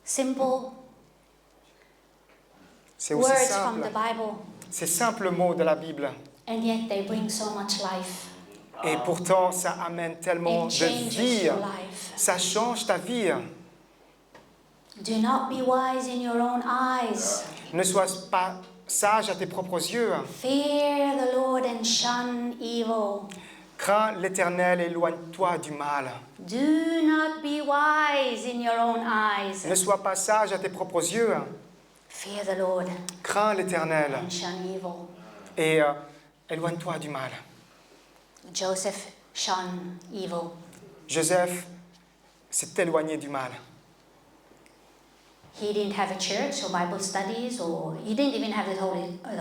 Simple C'est aussi words from simple. the Bible, Ces simples mots de la Bible. and yet they bring so much life. Et pourtant, ça amène tellement It de changes vie. your life. Ça change ta vie. Do not be wise in your own eyes. Ne sois pas sage à tes propres yeux. Fear the Lord and shun evil. Crains l'Éternel et éloigne-toi du mal. Do not be wise in your own eyes. Ne sois pas sage à tes propres yeux. Fear the Lord Crains l'Éternel and shun evil. et éloigne-toi du mal. Joseph shunned evil. Joseph s'est éloigné du mal. He didn't have a church or Bible studies, or he didn't even have the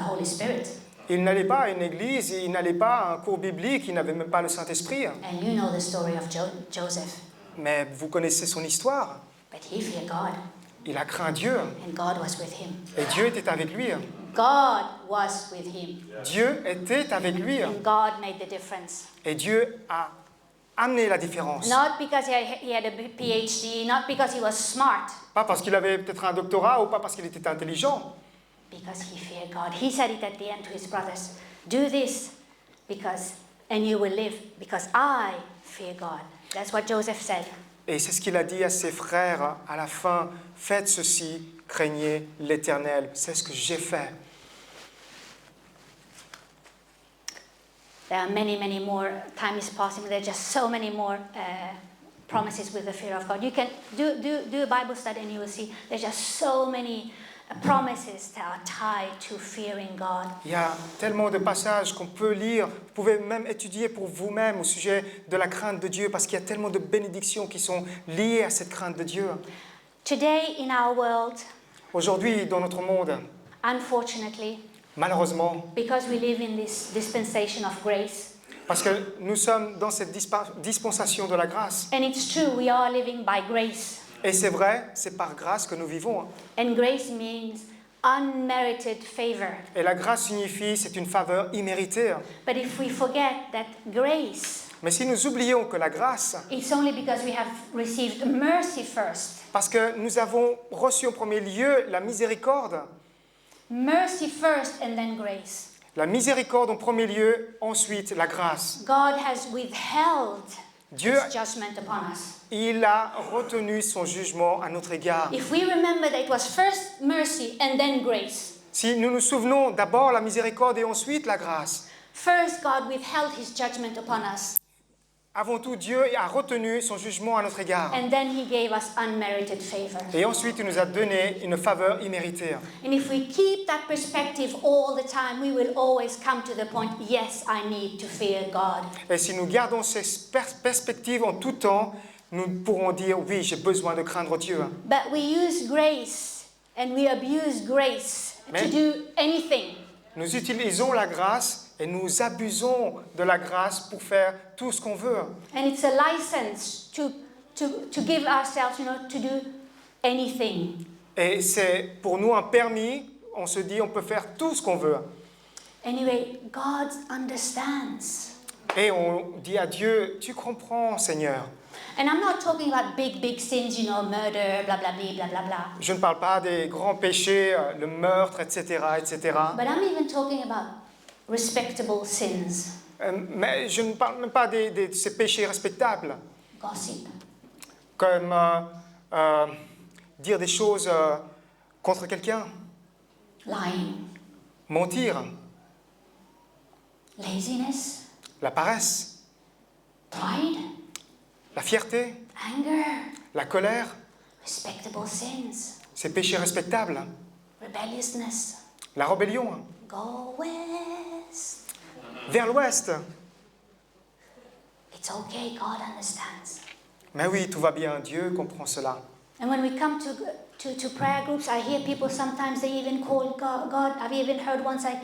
Holy Spirit. Il n'allait pas à une église, il n'allait pas à un cours biblique, il n'avait même pas le Saint-Esprit. And you know the story of Joseph. Mais vous connaissez son histoire. But he feared God, Il a craint Dieu and God was with him. et Dieu était avec lui. God was with him, Dieu était avec lui and God made the difference. et Dieu a amené la différence. Not because he had a PhD, not because he was smart, Pas parce qu'il avait peut-être un doctorat ou pas parce qu'il était intelligent, because he feared God. He said it at the end to his brothers, do this and you will live, because I fear God. That's what Joseph said. et c'est ce qu'il a dit à ses frères à la fin. Faites ceci, craignez l'Éternel. C'est ce que j'ai fait. There are many, many more. Time is passing. There are just so many more promises with the fear of God. You can do a Bible study and you will see there's just so many promises that are tied to fearing God. Il y a tellement de passages qu'on peut lire. Vous pouvez même étudier pour vous-même au sujet de la crainte de Dieu parce qu'il y a tellement de bénédictions qui sont liées à cette crainte de Dieu. Today in our world, Aujourd'hui, dans notre monde, unfortunately, malheureusement, because we live in this dispensation of grace, parce que nous sommes dans cette dispensation de la grâce. and it's true, we are living by grace. Et c'est vrai, c'est par grâce que nous vivons. And grace means unmerited favor. Et la grâce signifie, c'est une faveur imméritée. But if we forget that grace, Mais si nous oublions que la grâce, it's only because we have received mercy first. parce que nous avons reçu en premier lieu la miséricorde, Mercy first and then grace. la miséricorde en premier lieu, ensuite la grâce. God has withheld Dieu, His judgment upon us. il a retenu son jugement à notre égard. If we remember that it was first mercy and then grace, Si nous nous souvenons d'abord la miséricorde et ensuite la grâce, first God withheld His judgment upon us, avant tout, Dieu a retenu son jugement à notre égard. and then He gave us unmerited favor. Et ensuite, il nous a donné une faveur imméritée. And if we keep that perspective all the time, we will always come to the point, yes, I need to fear God. Et si nous gardons ces perspectives en tout temps, nous pourrons dire, oui, j'ai besoin de craindre Dieu. But we use grace and we abuse grace to Mais- do anything. Nous utilisons la grâce et nous abusons de la grâce pour faire tout ce qu'on veut. And it's a license to give ourselves, to do anything. Et c'est pour nous un permis, on se dit, on peut faire tout ce qu'on veut. Anyway, God understands. Et on dit à Dieu, tu comprends, Seigneur. And I'm not talking about big sins, murder, blah, blah, blah, blah, blah. Je ne parle pas des grands péchés, le meurtre, etc., etc. But I'm even talking about respectable sins. Mais je ne parle même pas de ces péchés respectables, Gossip, comme dire des choses contre quelqu'un, lying, mentir, laziness, la paresse, pride, la fierté, anger, la colère, respectable sins, ces péchés respectables, rebelliousness. la rébellion, Go west. vers l'ouest. It's okay, God understands. Mais oui, tout va bien, Dieu comprend cela. And when we come to prayer groups, I hear people sometimes they even call God. I've even heard one say,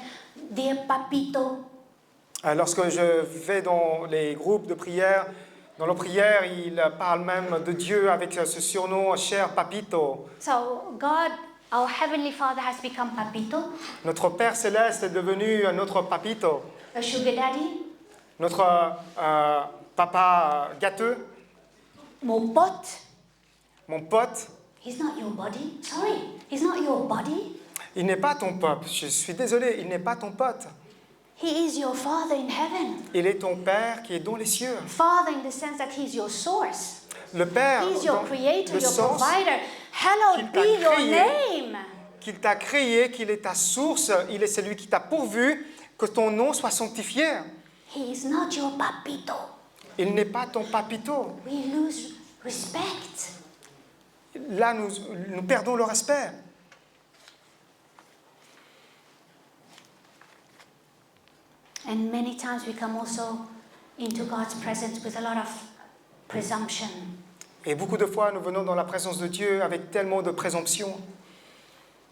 "Dear Papito." Lorsque je vais dans les groupes de prière, dans nos prières, il parle même de Dieu avec ce surnom, cher Papito. So God, our Heavenly Father, has become Papito, Notre Père Céleste est devenu notre Papito, a sugar daddy, notre papa gâteux, mon pote. mon pote. He's not your body. Sorry, he's not your body. Il n'est pas ton pote, je suis désolé, il n'est pas ton pote. He is your Father in heaven. Il est ton Père qui est dans les cieux. Father in the sense that He's your source. Le Père, He's your dans creator, le your sens provider. Hallowed qu'il t'a be your créé. name. qu'il t'a créé, qu'il est ta source, il est celui qui t'a pourvu, que ton nom soit sanctifié. He is not your papito. Il n'est pas ton papito. We lose respect. Là, nous perdons le respect. And many times we come also into God's presence with a lot of presumption. Et beaucoup de fois, nous venons dans la présence de Dieu avec tellement de présomption.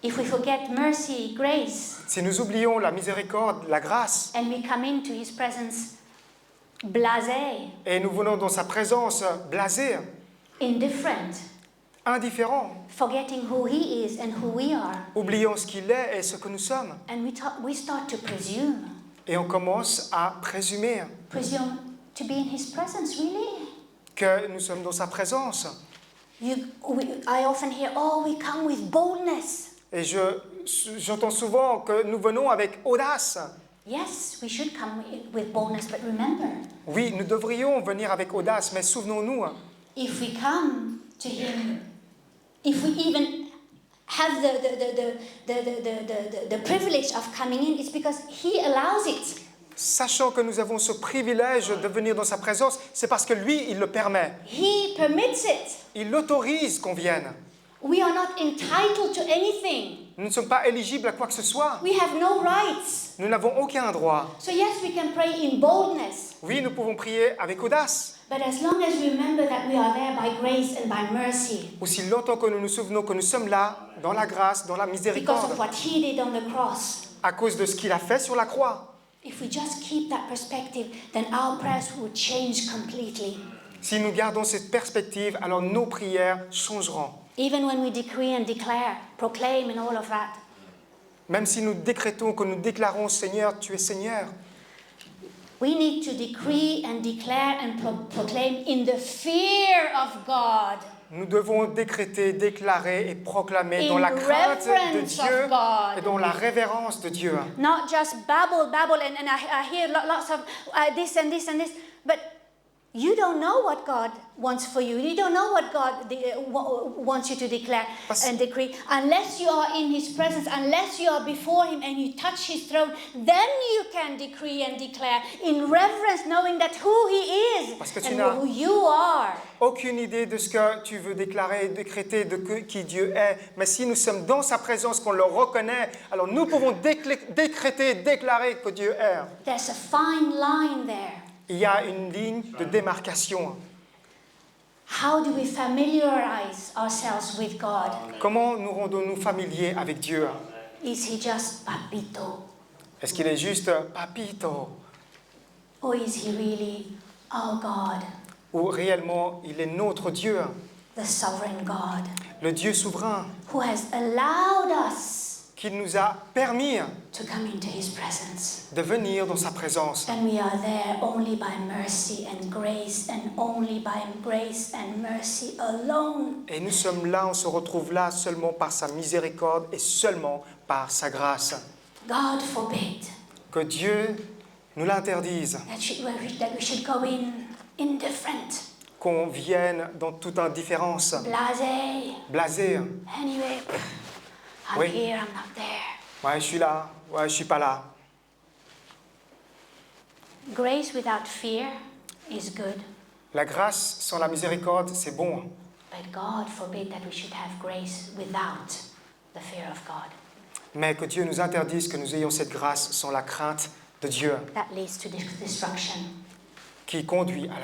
If we forget mercy, grace, Si nous oublions la miséricorde, la grâce, and we come into His presence blasé, et nous venons dans sa présence blasés, indifferent, indifférents, forgetting who He is and who we are, oubliant ce qu'il est et ce que nous sommes, and we start to presume et on commence à présumer to be in His presence, really? que nous sommes dans sa présence. I often hear, oh, we come with boldness. Et j'entends souvent que nous venons avec audace. Yes, we should come with boldness, but remember, Oui, nous devrions venir avec audace, mais souvenons-nous, if we come to Him, if we even have the privilege of coming in, it's because He allows it. sachant que nous avons ce privilège de venir dans sa présence, c'est parce que lui, il le permet. He permits it. Il autorise qu'on vienne. We are not entitled to anything. Nous ne sommes pas éligibles à quoi que ce soit. We have no rights. Nous n'avons aucun droit. So yes, we can pray in boldness. Oui, nous pouvons prier avec audace. But as long as we remember that we are there by grace and by mercy, Aussi longtemps que nous nous souvenons que nous sommes là, dans la grâce, dans la because miséricorde, of what He did on the cross, à cause de ce qu'il a fait sur la croix. if we just keep that perspective, then our prayers will change completely. Si nous gardons cette perspective, alors nos prières changeront. Even when we decree and declare, proclaim and all of that, Même si nous décrétons, que nous déclarons, Seigneur, tu es Seigneur, we need to decree and declare and proclaim in the fear of God. nous devons décréter, déclarer et proclamer In dans la crainte de reverence Dieu of God. et dans la révérence de Dieu. Not just babble, and I hear lots of this and this and this, but you don't know what God wants for you. You don't know what God wants you to declare and decree. Unless you are in His presence, unless you are before Him and you touch His throne, then you can decree and declare in reverence, knowing that who He Parce que is tu and n'as who you are. aucune idée de ce que tu veux déclarer, décréter, qui Dieu est. Mais si nous sommes dans sa présence, qu'on le reconnaît, alors nous pouvons décréter, déclarer que Dieu est. There's a fine line there. Il y a une ligne de démarcation. How do we familiarize ourselves with God? Comment nous rendons-nous familiers avec Dieu? Is He just papito? Est-ce qu'il est juste papito? Or is He really our God, Ou réellement, il est notre Dieu, the sovereign God, le Dieu souverain, who has allowed us qui nous a permis to come into His presence? de venir dans sa présence. And we are there only by mercy and grace, and only by grace and mercy alone. Et nous sommes là, on se retrouve là seulement par sa miséricorde et seulement par sa grâce. God forbid Que Dieu nous l'interdise, that we should go in indifferent, qu'on vienne dans toute indifférence, blasé. blasé. Anyway, I'm Oui. here, I'm not there. Ouais, je suis là, ouais, je suis pas là. Grace without fear is good, La grâce sans la miséricorde, c'est bon. but God forbid that we should have grace without the fear of God. Mais que Dieu nous interdise que nous ayons cette grâce sans la crainte de Dieu, That leads to destruction. qui conduit à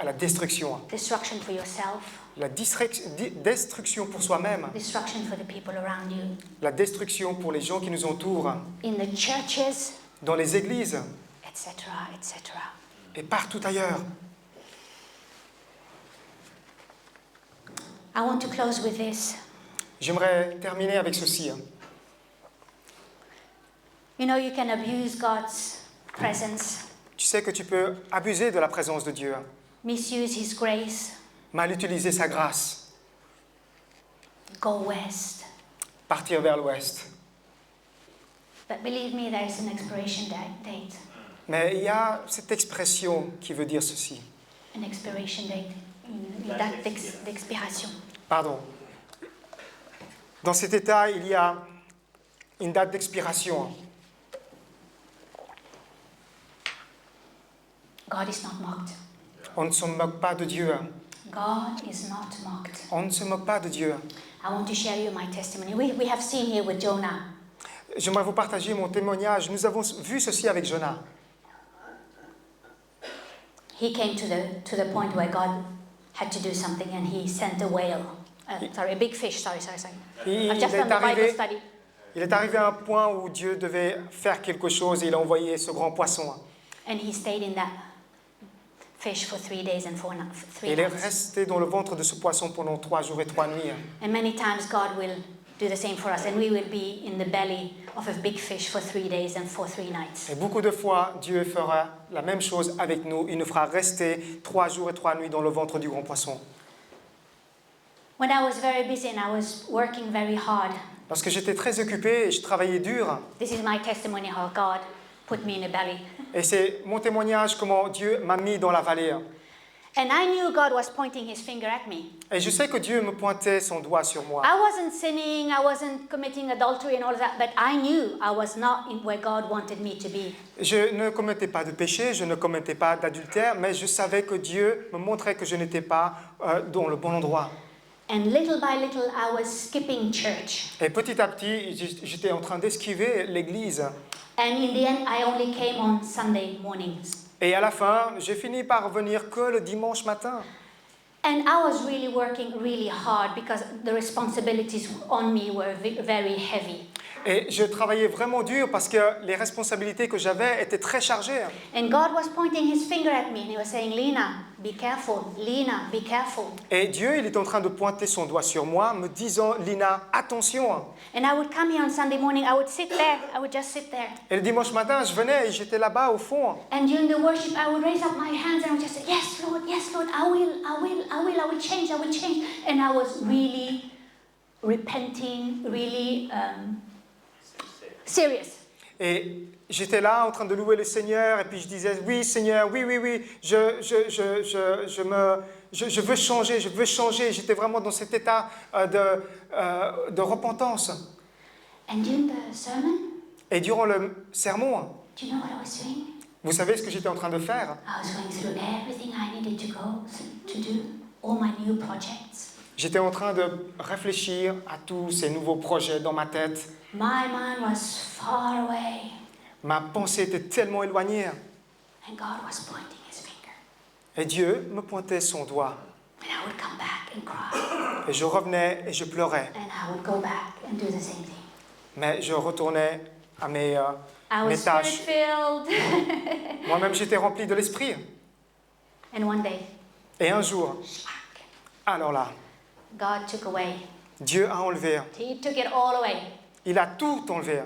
la destruction. Destruction for yourself, La destruction pour soi-même, destruction for the people around you. la destruction pour les gens qui nous entourent, In the churches, dans les églises etc., etc. et partout ailleurs. I want to close with this. J'aimerais terminer avec ceci. You know, you can abuse God's presence, Tu sais que tu peux abuser de la présence de Dieu, misuse His grace, mal utiliser sa grâce, go west. partir vers l'ouest. But believe me, there is an expiration date. Mais il y a cette expression qui veut dire ceci. An expiration date. Une date d'expiration. Pardon. Dans cet état, il y a une date d'expiration. God is not mocked. On ne se moque pas de Dieu. God is not mocked. On ne se moque pas de Dieu. I want to share you my testimony. We have seen here with Jonah. J'aimerais vous partager mon témoignage. Nous avons vu ceci avec Jonas. He came to the point where God had to do something, and he sent a whale. A big fish. Sorry. I've just done the Bible study. Il est arrivé à un point où Dieu devait faire quelque chose et il a envoyé ce grand poisson. And he stayed in that fish for 3 days and 3 Et il est nights. resté dans le ventre de ce poisson pendant 3 jours et 3 nuits. And many times God will do the same for us, and we will be in the belly of a big fish for 3 days and for 3 nights. Et beaucoup de fois, Dieu fera la même chose avec nous. Il nous fera rester 3 jours et 3 nuits dans le ventre du grand poisson. When I was very busy and I was working very hard, Parce que j'étais très occupé et je travaillais dur. this is my testimony how God put me in a belly. Et c'est mon témoignage comment Dieu m'a mis dans la vallée. And I knew God was pointing his finger at me. Et je sais que Dieu me pointait son doigt sur moi. I wasn't sinning, I wasn't committing adultery and all of that, but I knew I was not in where God wanted me to be. Je ne commettais pas de péché, je ne commettais pas d'adultère, mais je savais que Dieu me montrait que je n'étais pas dans le bon endroit. And little by little, I was skipping church. Et petit à petit, j'étais en train d'esquiver l'église. And in the end, I only came on Sunday mornings. Et à la fin, j'ai fini par venir que le dimanche matin. And I was really working really hard because the responsibilities on me were very heavy. Et je travaillais vraiment dur parce que les responsabilités que j'avais étaient très chargées. And God was pointing his finger at me and he was saying, Lena, be careful. Lena, be careful. Et Dieu, il est en train de pointer son doigt sur moi, me disant, Lina, attention. And I would come here on Sunday morning, I would sit there, I would just sit there. Et le dimanche matin, je venais et j'étais là-bas au fond. And during the worship, I would raise up my hands and I would just say, yes, Lord, I will change. And I was really repenting, really serious. Et j'étais là en train de louer le Seigneur et puis je disais, oui Seigneur, oui, je veux changer. J'étais vraiment dans cet état de repentance. And during the sermon, Et durant le sermon, do you know what I was doing? vous savez ce que j'étais en train de faire? I was going through everything I needed to do, all my new projects. J'étais en train de réfléchir à tous ces nouveaux projets dans ma tête. My mind was far away, Ma pensée était tellement éloignée. and God was pointing his finger. Et Dieu me pointait son doigt. And I would come back and cry, Et je revenais et je pleurais. and I would go back and do the same thing. Mais je retournais à mes I was tâches. spirit-filled. Moi-même, j'étais rempli de l'esprit. And one day, Et un jour, smack, alors là, God took away. Dieu a enlevé. He took it all away. Il a tout enlevé.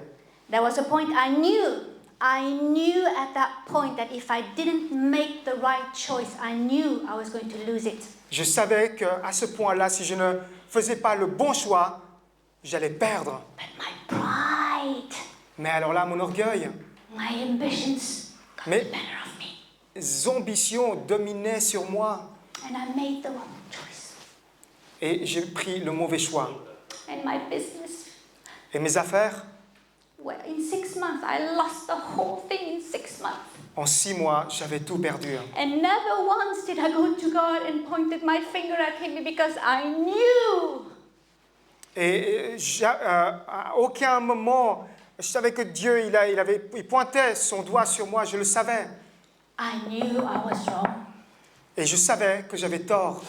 There was a point I knew at that point that if I didn't make the right choice, I knew I was going to lose it. Je savais qu'à ce point-là, si je ne faisais pas le bon choix, j'allais perdre. But my pride, Mais alors là, mon orgueil, my ambitions got Mais- the better of me. mes ambitions dominaient sur moi. And I made the wrong choice. Et j'ai pris le mauvais choix. And my business, Et mes affaires, well, in 6 months, I lost the whole thing in 6 months. en 6 mois, j'avais tout perdu. And never once did I go to God and pointed my finger at him because I knew. Et à aucun moment, je savais que Dieu, il pointait son doigt sur moi, je le savais. I knew I was wrong. Et je savais que j'avais tort.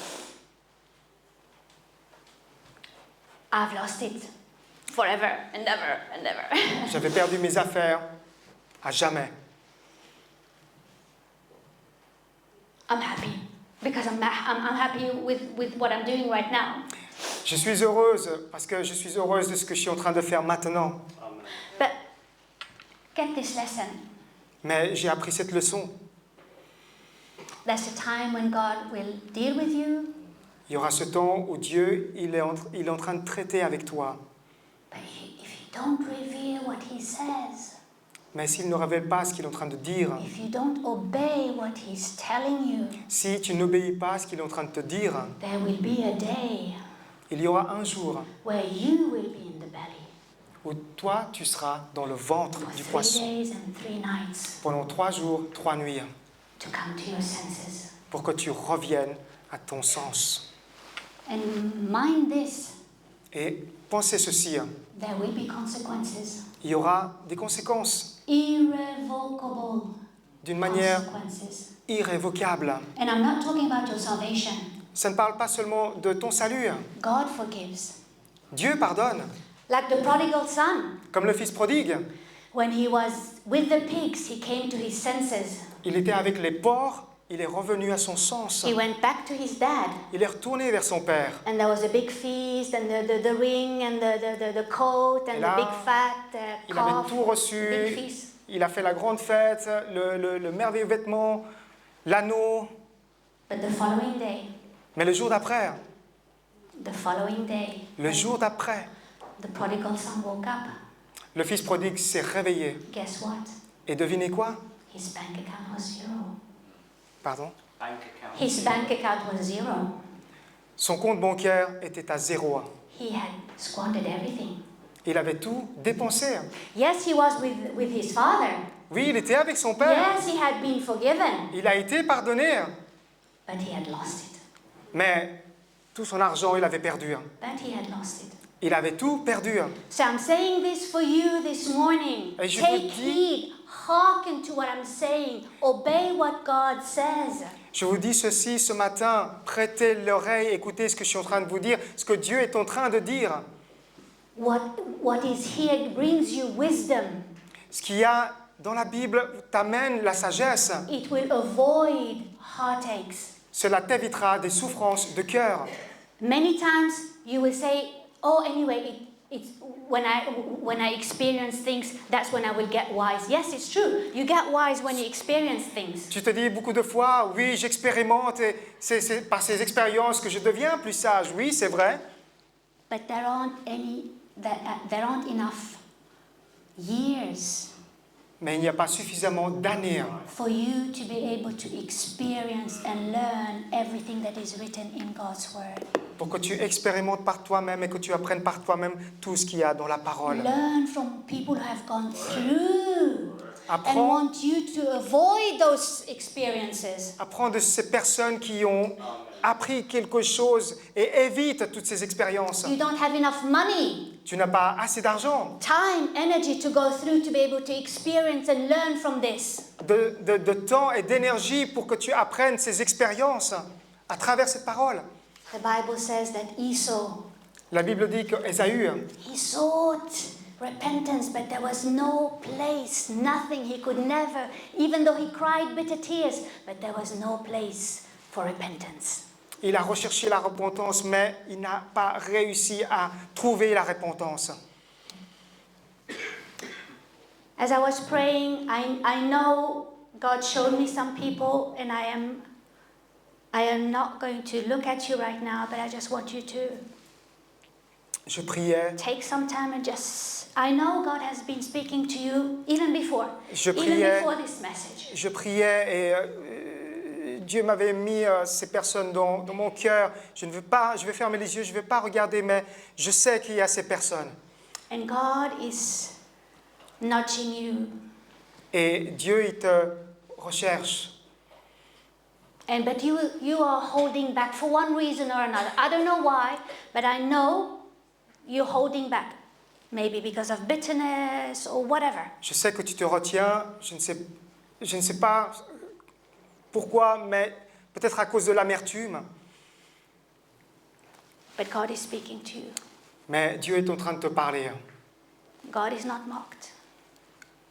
I've lost it forever and ever and ever. J'avais perdu mes affaires à jamais. I'm happy because I'm happy with what I'm doing right now. Je suis heureuse parce que je suis heureuse de ce que je suis en train de faire maintenant. Amen. But get this lesson. Mais j'ai appris cette leçon. There's a time when God will deal with you, Il y aura ce temps où Dieu, il est en train de traiter avec toi. but if you don't reveal what he says, Mais s'il ne révèle pas ce qu'il est en train de dire, if you don't obey what he's telling you, si tu n'obéis pas à ce qu'il est en train de te dire, there will be a day il y aura un jour where you will be in the belly où toi, tu seras dans le ventre for du 3 poisson days and 3 nights pendant 3 jours, 3 nuits, to come to your senses. pour que tu reviennes à ton sens. And mind this, Et pensez ceci, there will be consequences, il y aura des conséquences irrevocable d'une manière consequences. irrévocable. And I'm not talking about your salvation. Ça ne parle pas seulement de ton salut. God forgives. Dieu pardonne, Like the prodigal son, comme le fils prodigue. when he was with the pigs, he came to his senses. Il était avec les porcs, il est revenu à son sens. He went back to his dad, Il est retourné vers son père. and there was a big feast, and the ring, and the coat, and Et là, the big fat Il avait calf. tout Big reçu. feast. Il a fait la grande fête, le merveilleux vêtement, l'anneau. But the following day, Mais le jour d'après, le jour d'après, the prodigal son woke up. le fils prodigue s'est réveillé. Guess what? Et devinez quoi? His bank account was zero. Pardon? Bank account. His bank account was zero. Son compte bancaire était à 0. He had squandered everything. Il avait tout dépensé. Yes, he was with his father. Oui, il était avec son père. Yes, he had been forgiven. Il a été pardonné. But he had lost it. Mais tout son argent, il avait perdu. But he had lost it. Il avait tout perdu. So I'm saying this for you this morning. Et je Take vous dis- heed. Hearken to what I'm saying. Obey what God says. Je vous dis ceci ce matin, prêtez l'oreille, écoutez ce que je suis en train de vous dire, ce que Dieu est en train de dire. What is here brings you wisdom. Ce qu'il y a dans la Bible t'amène la sagesse. It will avoid heartaches. Cela t'évitera des souffrances de cœur. Many times you will say, "Oh, anyway, it's when I experience things, that's when I will get wise." Yes, it's true. You get wise when you experience things. Tu te dis beaucoup de fois, oui, j'expérimente et c'est par ces expériences que je deviens plus sage. Oui, c'est vrai. But there aren't enough years Mais il n'y a pas suffisamment d'années for you to be able to experience and learn everything that is written in God's word. pour que tu expérimentes par toi-même et que tu apprennes par toi-même tout ce qu'il y a dans la parole. Learn from people who have gone through and Apprends, want you to avoid those experiences. apprends de ces personnes qui ont appris quelque chose et évite toutes ces expériences. You don't have enough money, Tu n'as pas assez d'argent, time, energy to go through to be able to experience and learn from this. de temps et d'énergie pour que tu apprennes ces expériences à travers cette parole. The Bible says that Esau, La Bible dit qu'Ésaü, he sought repentance, but there was no place, nothing. He could never, even though he cried bitter tears, but there was no place for repentance. il a recherché la repentance, mais il n'a pas réussi à trouver la repentance. As I was praying, I know God showed me some people, and I am not going to look at you right now, but I just want you to Je priais, take some time and just, I know God has been speaking to you even before Je priais. this message. je priais et Dieu m'avait mis ces personnes dans mon cœur. Je vais fermer les yeux, je ne vais pas regarder, mais je sais qu'il y a ces personnes. And God is nudging you. Et Dieu, il te recherche. But you are holding back for one reason or another. I don't know why, but I know you're holding back. Maybe because of bitterness or whatever. Je sais que tu te retiens, je ne sais pas pourquoi, mais peut-être à cause de l'amertume. But God is speaking to you. Mais Dieu est en train de te parler. God is not mocked.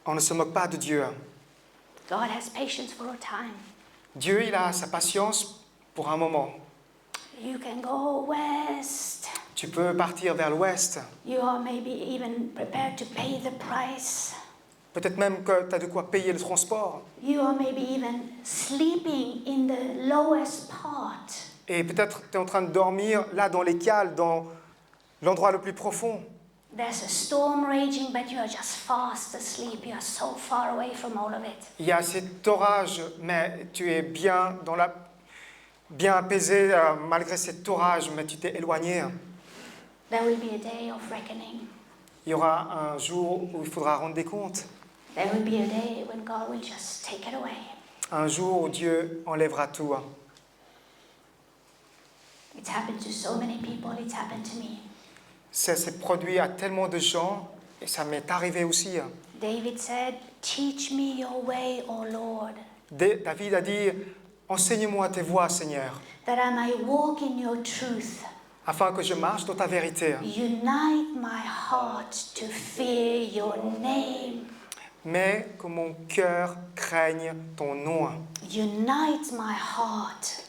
On ne se moque pas de Dieu. God has patience for a time. Dieu, il a sa patience pour un moment. You can go west. Tu peux partir vers l'ouest. You are maybe even prepared to pay the price. Peut-être même que tu as de quoi payer le transport. You are maybe even sleeping in the lowest part. Et peut-être tu es en train de dormir là dans les cales, dans l'endroit le plus profond. There's a storm raging, but you are just fast asleep. You are so far away from all of it. Il y a cet orage, mais tu es bien bien apaisé malgré cet orage, mais tu t'es éloigné. There will be a day of reckoning. Il y aura un jour où il faudra rendre des comptes. There will be a day when God will just take it away. Un jour où Dieu enlèvera tout. It's happened to so many people. It's happened to me. Ça s'est produit à tellement de gens et ça m'est arrivé aussi. David said, "Teach me your way, O Lord, David a dit, enseigne-moi tes voies, Seigneur, that I may walk in your truth. afin que je marche dans ta vérité. Unite my heart to fear your name. Mais que mon cœur craigne ton nom. Unite my heart,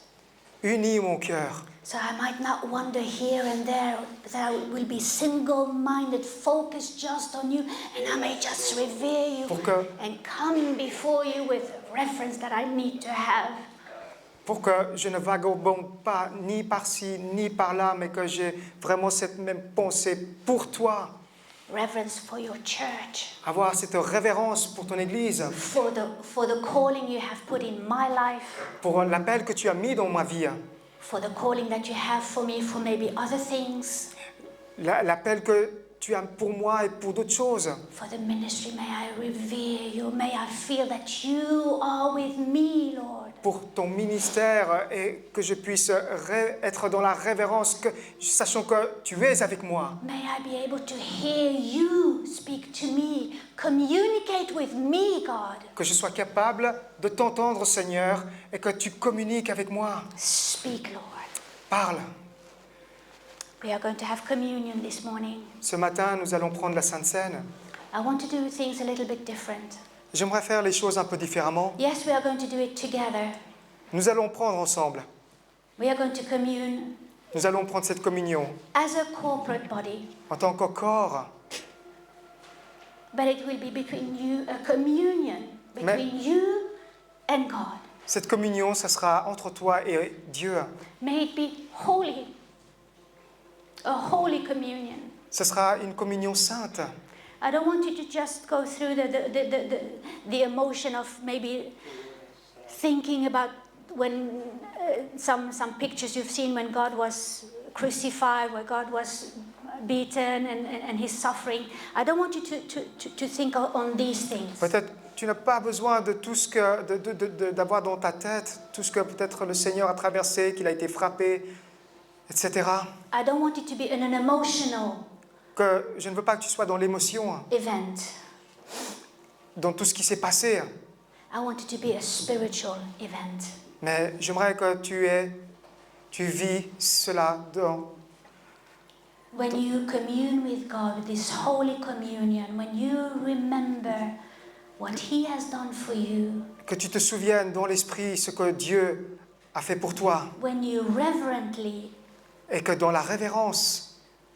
Unis mon cœur, so I might not wander here and there, that I will be single-minded, focused just on you, and I may just revere you pour que, and come before you with reference that I need to have. pour que je ne vagabonde pas ni par-ci ni par-là, mais que j'ai vraiment cette même pensée pour toi. Reverence for your church, Avoir cette révérence pour ton Église, for the calling you have put in my life, pour l'appel que tu as mis dans ma vie, for the calling that you have for me for maybe other things, l'appel que tu as pour moi et pour d'autres choses. for the ministry. May I revere you. May I feel that you are with me, Lord. Pour ton ministère et que je puisse être dans la révérence, sachant que tu es avec moi. May I be able to hear you speak to me, communicate with me, God. Que je sois capable de t'entendre, Seigneur, et que tu communiques avec moi. Speak, Lord. Parle. We are going to have communion this morning. Ce matin, nous allons prendre la Sainte Seine. I want to do things a little bit different. J'aimerais faire les choses un peu différemment. Yes, we are going to do it together. Nous allons prendre ensemble. We are going to commune Nous allons prendre cette communion as a corporate body, en tant que corps. but it will be between you, a communion between you and God. Cette communion, ça sera entre toi et Dieu. May it be holy, a holy communion. Ce sera une communion sainte. I don't want you to just go through the emotion of maybe thinking about when some pictures you've seen when God was crucified, where God was beaten and his suffering. I don't want you to think on these things. Peut-être tu n'as pas besoin de tout ce que d'avoir dans ta tête tout ce que peut-être le Seigneur a traversé, qu'il a été frappé, etc. I don't want it to be an emotional Que je ne veux pas que tu sois dans l'émotion, event. dans tout ce qui s'est passé, I want it to be a spiritual event. mais j'aimerais que tu vis cela dans When you commune with God, with this holy communion, when you remember what He has done for you, que tu te souviennes dans l'esprit ce que Dieu a fait pour toi, when you reverently, et que dans la révérence,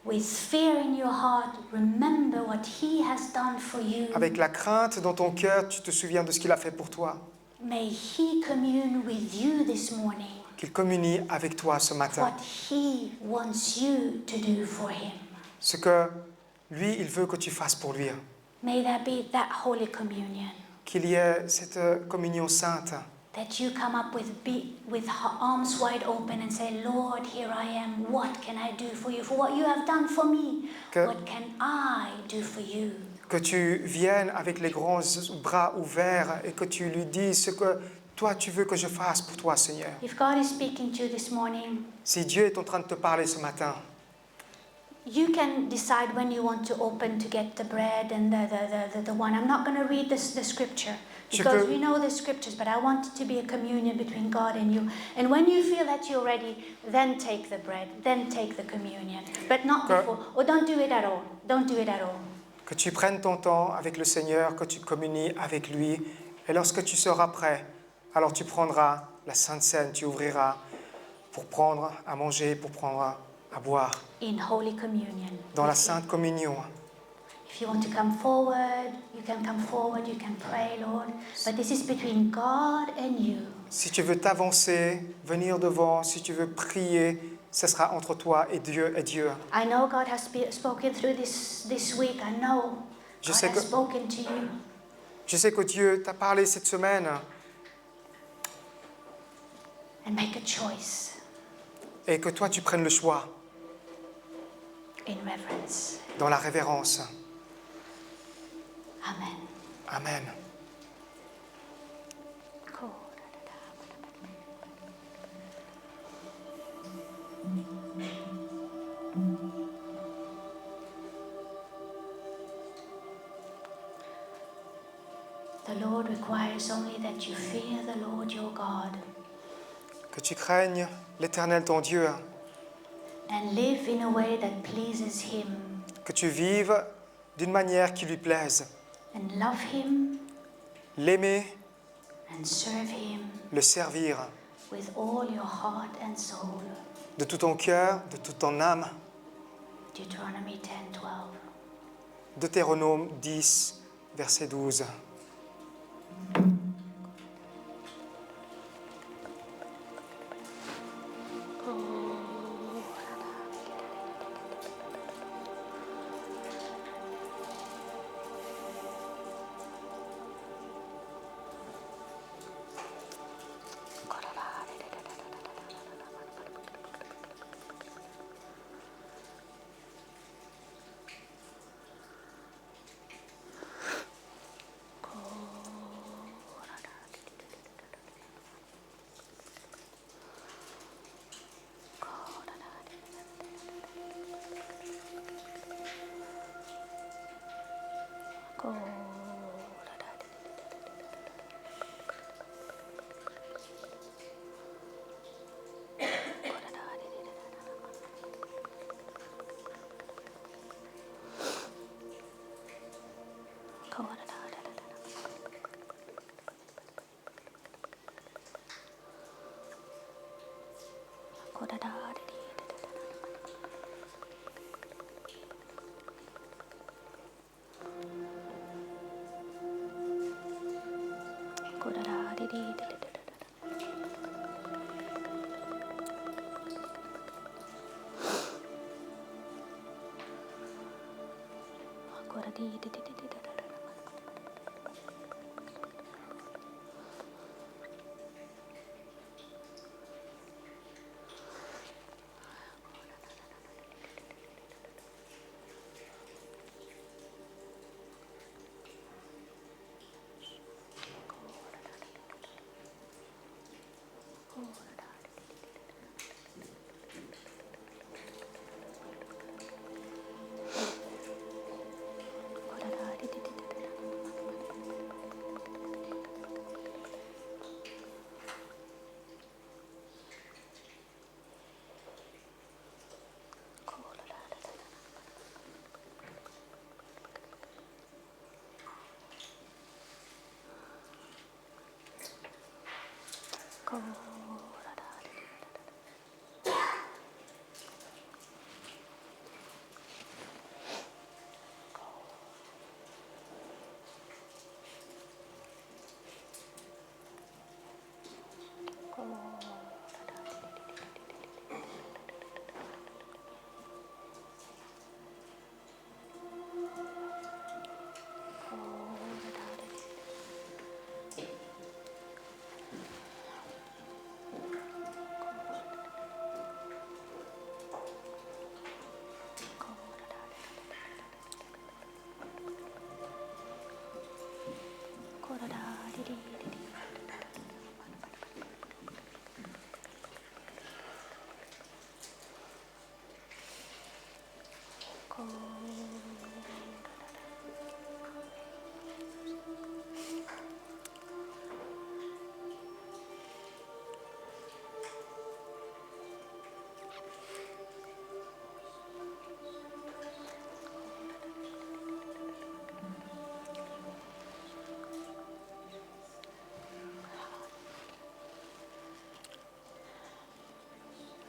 with fear in your heart, remember what He has done for you, avec la crainte dans ton cœur, tu te souviens de ce qu'il a fait pour toi. may He commune with you this morning, Qu'il communie avec toi ce matin. what He wants you to do for Him. Ce que lui, il veut que tu fasses pour lui. May there be that holy communion, Qu'il y ait cette communion sainte. that you come up with arms wide open and say, Lord, here I am. What can I do for you? For what you have done for me, Que- what can I do for you? Que tu viennes avec les grands bras ouverts et que tu lui dises ce que toi tu veux que je fasse pour toi, Seigneur. If God is speaking to you this morning, Si Dieu est en train de te parler ce matin, you can decide when you want to open to get the bread and the one. I'm not going to read the scripture Tu because peux- we know the scriptures, but I want it to be a communion between God and you. And when you feel that you're ready, then take the bread, then take the communion. But not Que- before. Or don't do it at all. Don't do it at all. que tu prennes ton temps avec le Seigneur, que tu communies avec lui. Et lorsque tu seras prêt, alors tu prendras la Sainte Seine, tu ouvriras pour prendre à manger, pour prendre à boire. In holy communion. Dans la with Him. Sainte Communion. If you want to come forward, you can pray, Lord. But this is between God and you. Si tu veux t'avancer, venir devant, si tu veux prier, ce sera entre toi et Dieu. I know God has spoken through this week. I know Je God sais has que- spoken to you. Je sais que Dieu t'a parlé cette semaine And make a choice et que toi tu prennes le choix in reverence. dans la révérence. Amen. Amen. Cool. The Lord requires only that you fear the Lord your God Que tu craignes l'Éternel ton Dieu, and live in a way that pleases Him, que tu vives d'une manière qui lui plaise, and love Him l'aimer, and serve Him le servir with all your heart and soul. de tout ton cœur, de toute ton âme. Deuteronomy 10:12. Deutéronome 10, verset 12.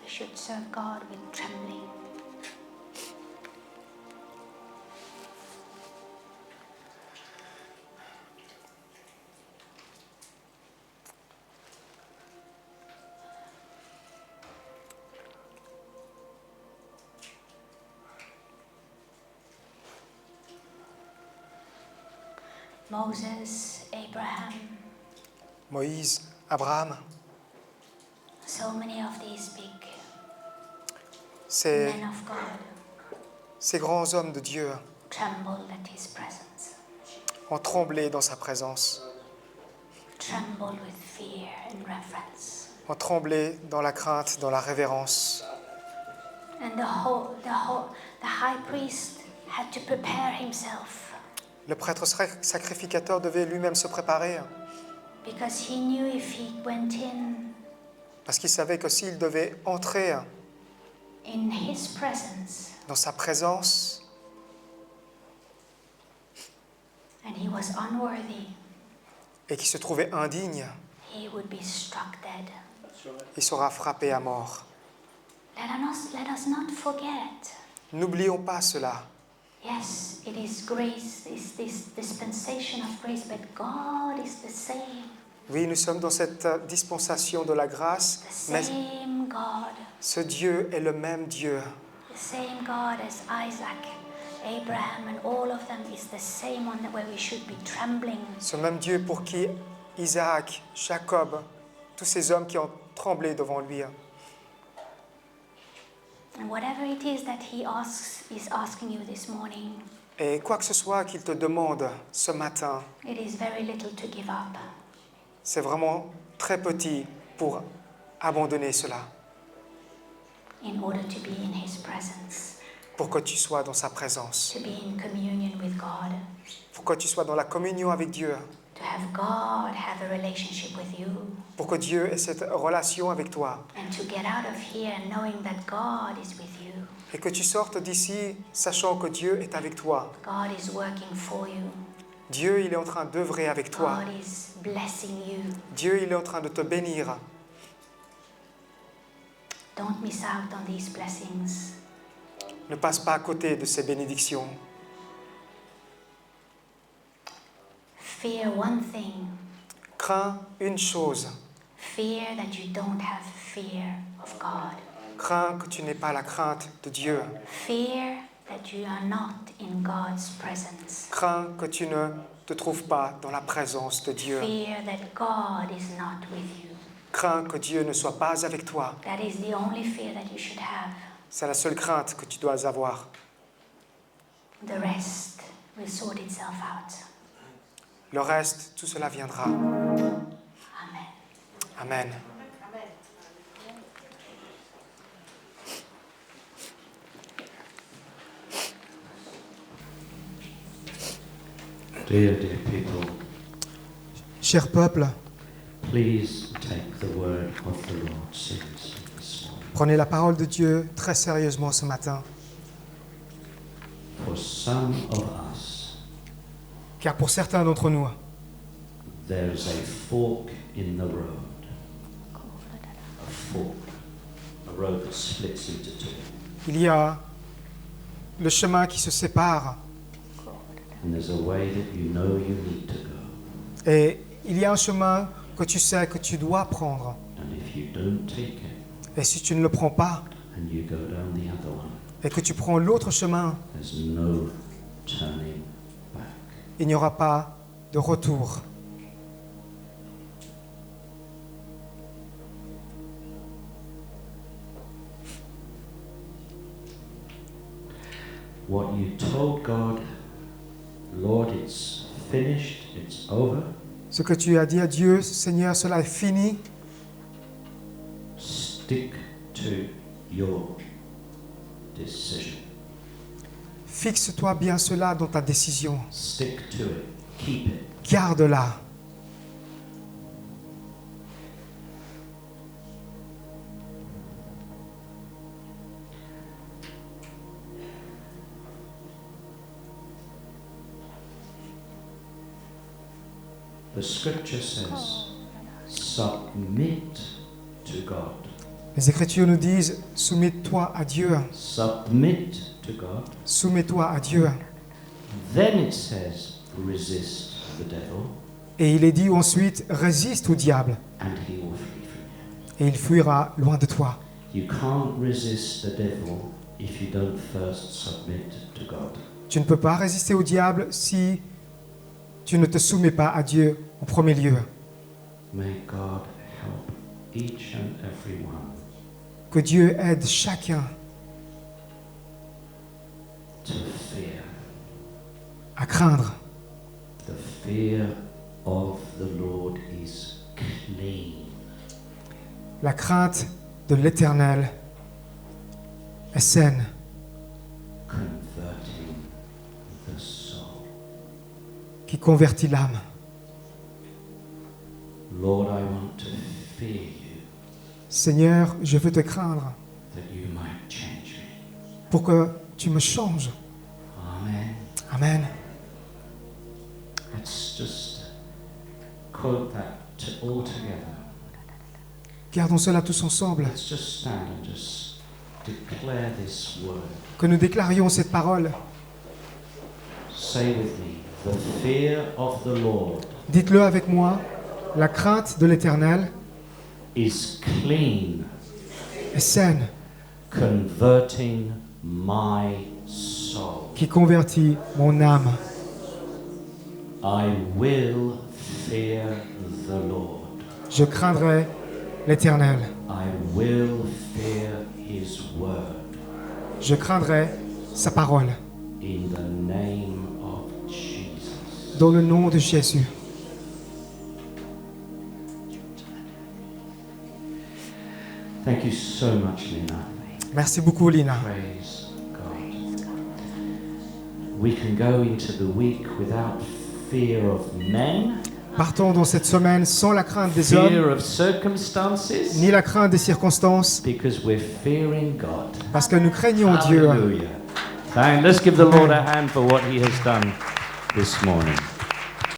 We should serve God with trembling. Moses, Abraham, Moïse, Abraham, so many of these big ces men of God grands hommes de Dieu trembled at his presence, ont tremblé dans sa présence, trembled with fear and reverence. ont tremblé dans la crainte, dans la révérence. And the high priest had to prepare himself Le prêtre sacrificateur devait lui-même se préparer because he knew if he went in parce qu'il savait que s'il devait entrer in his presence dans sa présence and he was unworthy, et qu'il se trouvait indigne, he would be struck dead. il sera frappé à mort. Let us not forget. N'oublions pas cela. Yes, it is grace, it's this dispensation of grace, but God is the same. Oui, nous sommes dans cette dispensation de la grâce, The mais same God. ce Dieu est le même Dieu. The same God as Isaac, Abraham, and all of them is the same one where we should be trembling. Ce même Dieu pour qui Isaac, Jacob, tous ces hommes qui ont tremblé devant lui. And whatever it is that he is asking you this morning, Et quoi que ce soit qu'il te demande ce matin, it is very little to give up. c'est vraiment très petit pour abandonner cela, In order to be in his presence, pour que tu sois dans sa présence, to be in communion with God, pour que tu sois dans la communion avec Dieu, to have God have a relationship with you, pour que Dieu ait cette relation avec toi and to get out of here knowing that God is with you. et que tu sortes d'ici sachant que Dieu est avec toi. God is working for you. Dieu, il est en train d'œuvrer avec toi. God is blessing you. Dieu, il est en train de te bénir. Don't miss out on these blessings. Ne passe pas à côté de ces bénédictions. Fear one thing. Crains une chose. Fear that you don't have fear of God. Crains que tu n'aies pas la crainte de Dieu. Fear that you are not in God's presence. Crains que tu ne te trouves pas dans la présence de Dieu. Fear that God is not with you. Crains que Dieu ne soit pas avec toi. That is the only fear that you should have. C'est la seule crainte que tu dois avoir. The rest will sort itself out. Le reste, tout cela viendra. Amen. Amen. Dear people, Cher peuple, please take the word of the Lord seriously this morning. prenez la parole de Dieu très sérieusement ce matin. For some of us, Car pour certains d'entre nous, there is a fork in the road. A fork. A road that splits into two. il y a le chemin qui se sépare And there's a way that you know you need to go. et il y a un chemin que tu sais que tu dois prendre. And if you don't take it, Et si tu ne le prends pas and you go down the other one, et que tu prends l'autre chemin, there's no turning back. il n'y aura pas de retour. What you told God, Lord, it's finished, it's over. Ce que tu as dit à Dieu, Seigneur, cela est fini, Stick to your decision. fixe-toi bien cela dans ta décision. Stick to it. Keep it. Garde-la. The scripture says, submit to God. Les Écritures nous disent, soumets-toi à Dieu, Submit to God. soumets-toi à Dieu. Then it says, resist the devil, Et il est dit ensuite, résiste au diable, and he will flee from you. et il fuira loin de toi. You can't resist the devil if you don't first submit to God. Tu ne peux pas résister au diable si tu ne te soumets pas à Dieu en premier lieu. May God help each and every one Que Dieu aide chacun to fear. à craindre. The fear of the Lord is clean. La crainte de l'Éternel est saine, Converting the soul. qui convertit l'âme. Lord, I want to fear you Seigneur, je veux te craindre that you might change me. pour que tu me changes. Amen. Amen. Let's just quote that all together. Gardons cela tous ensemble. Let's just stand and just declare this word. Que nous déclarions cette parole. Say with me, the fear of the Lord Dites-le avec moi. La crainte de l'Éternel is clean, est saine, converting my soul. qui convertit mon âme. I will fear the Lord. Je craindrai l'Éternel. I will fear his word. Je craindrai sa parole. In the name of Jesus. Dans le nom de Jésus. Thank you so much, Lina. Merci beaucoup, Lina. Praise God. We can go into the week without fear of men, Partons dans cette semaine sans la crainte des hommes, fear of circumstances, ni la crainte des circonstances, because we're fearing God. parce que nous craignons Dieu. Hallelujah. Let's give the Lord a hand for what he has done this morning.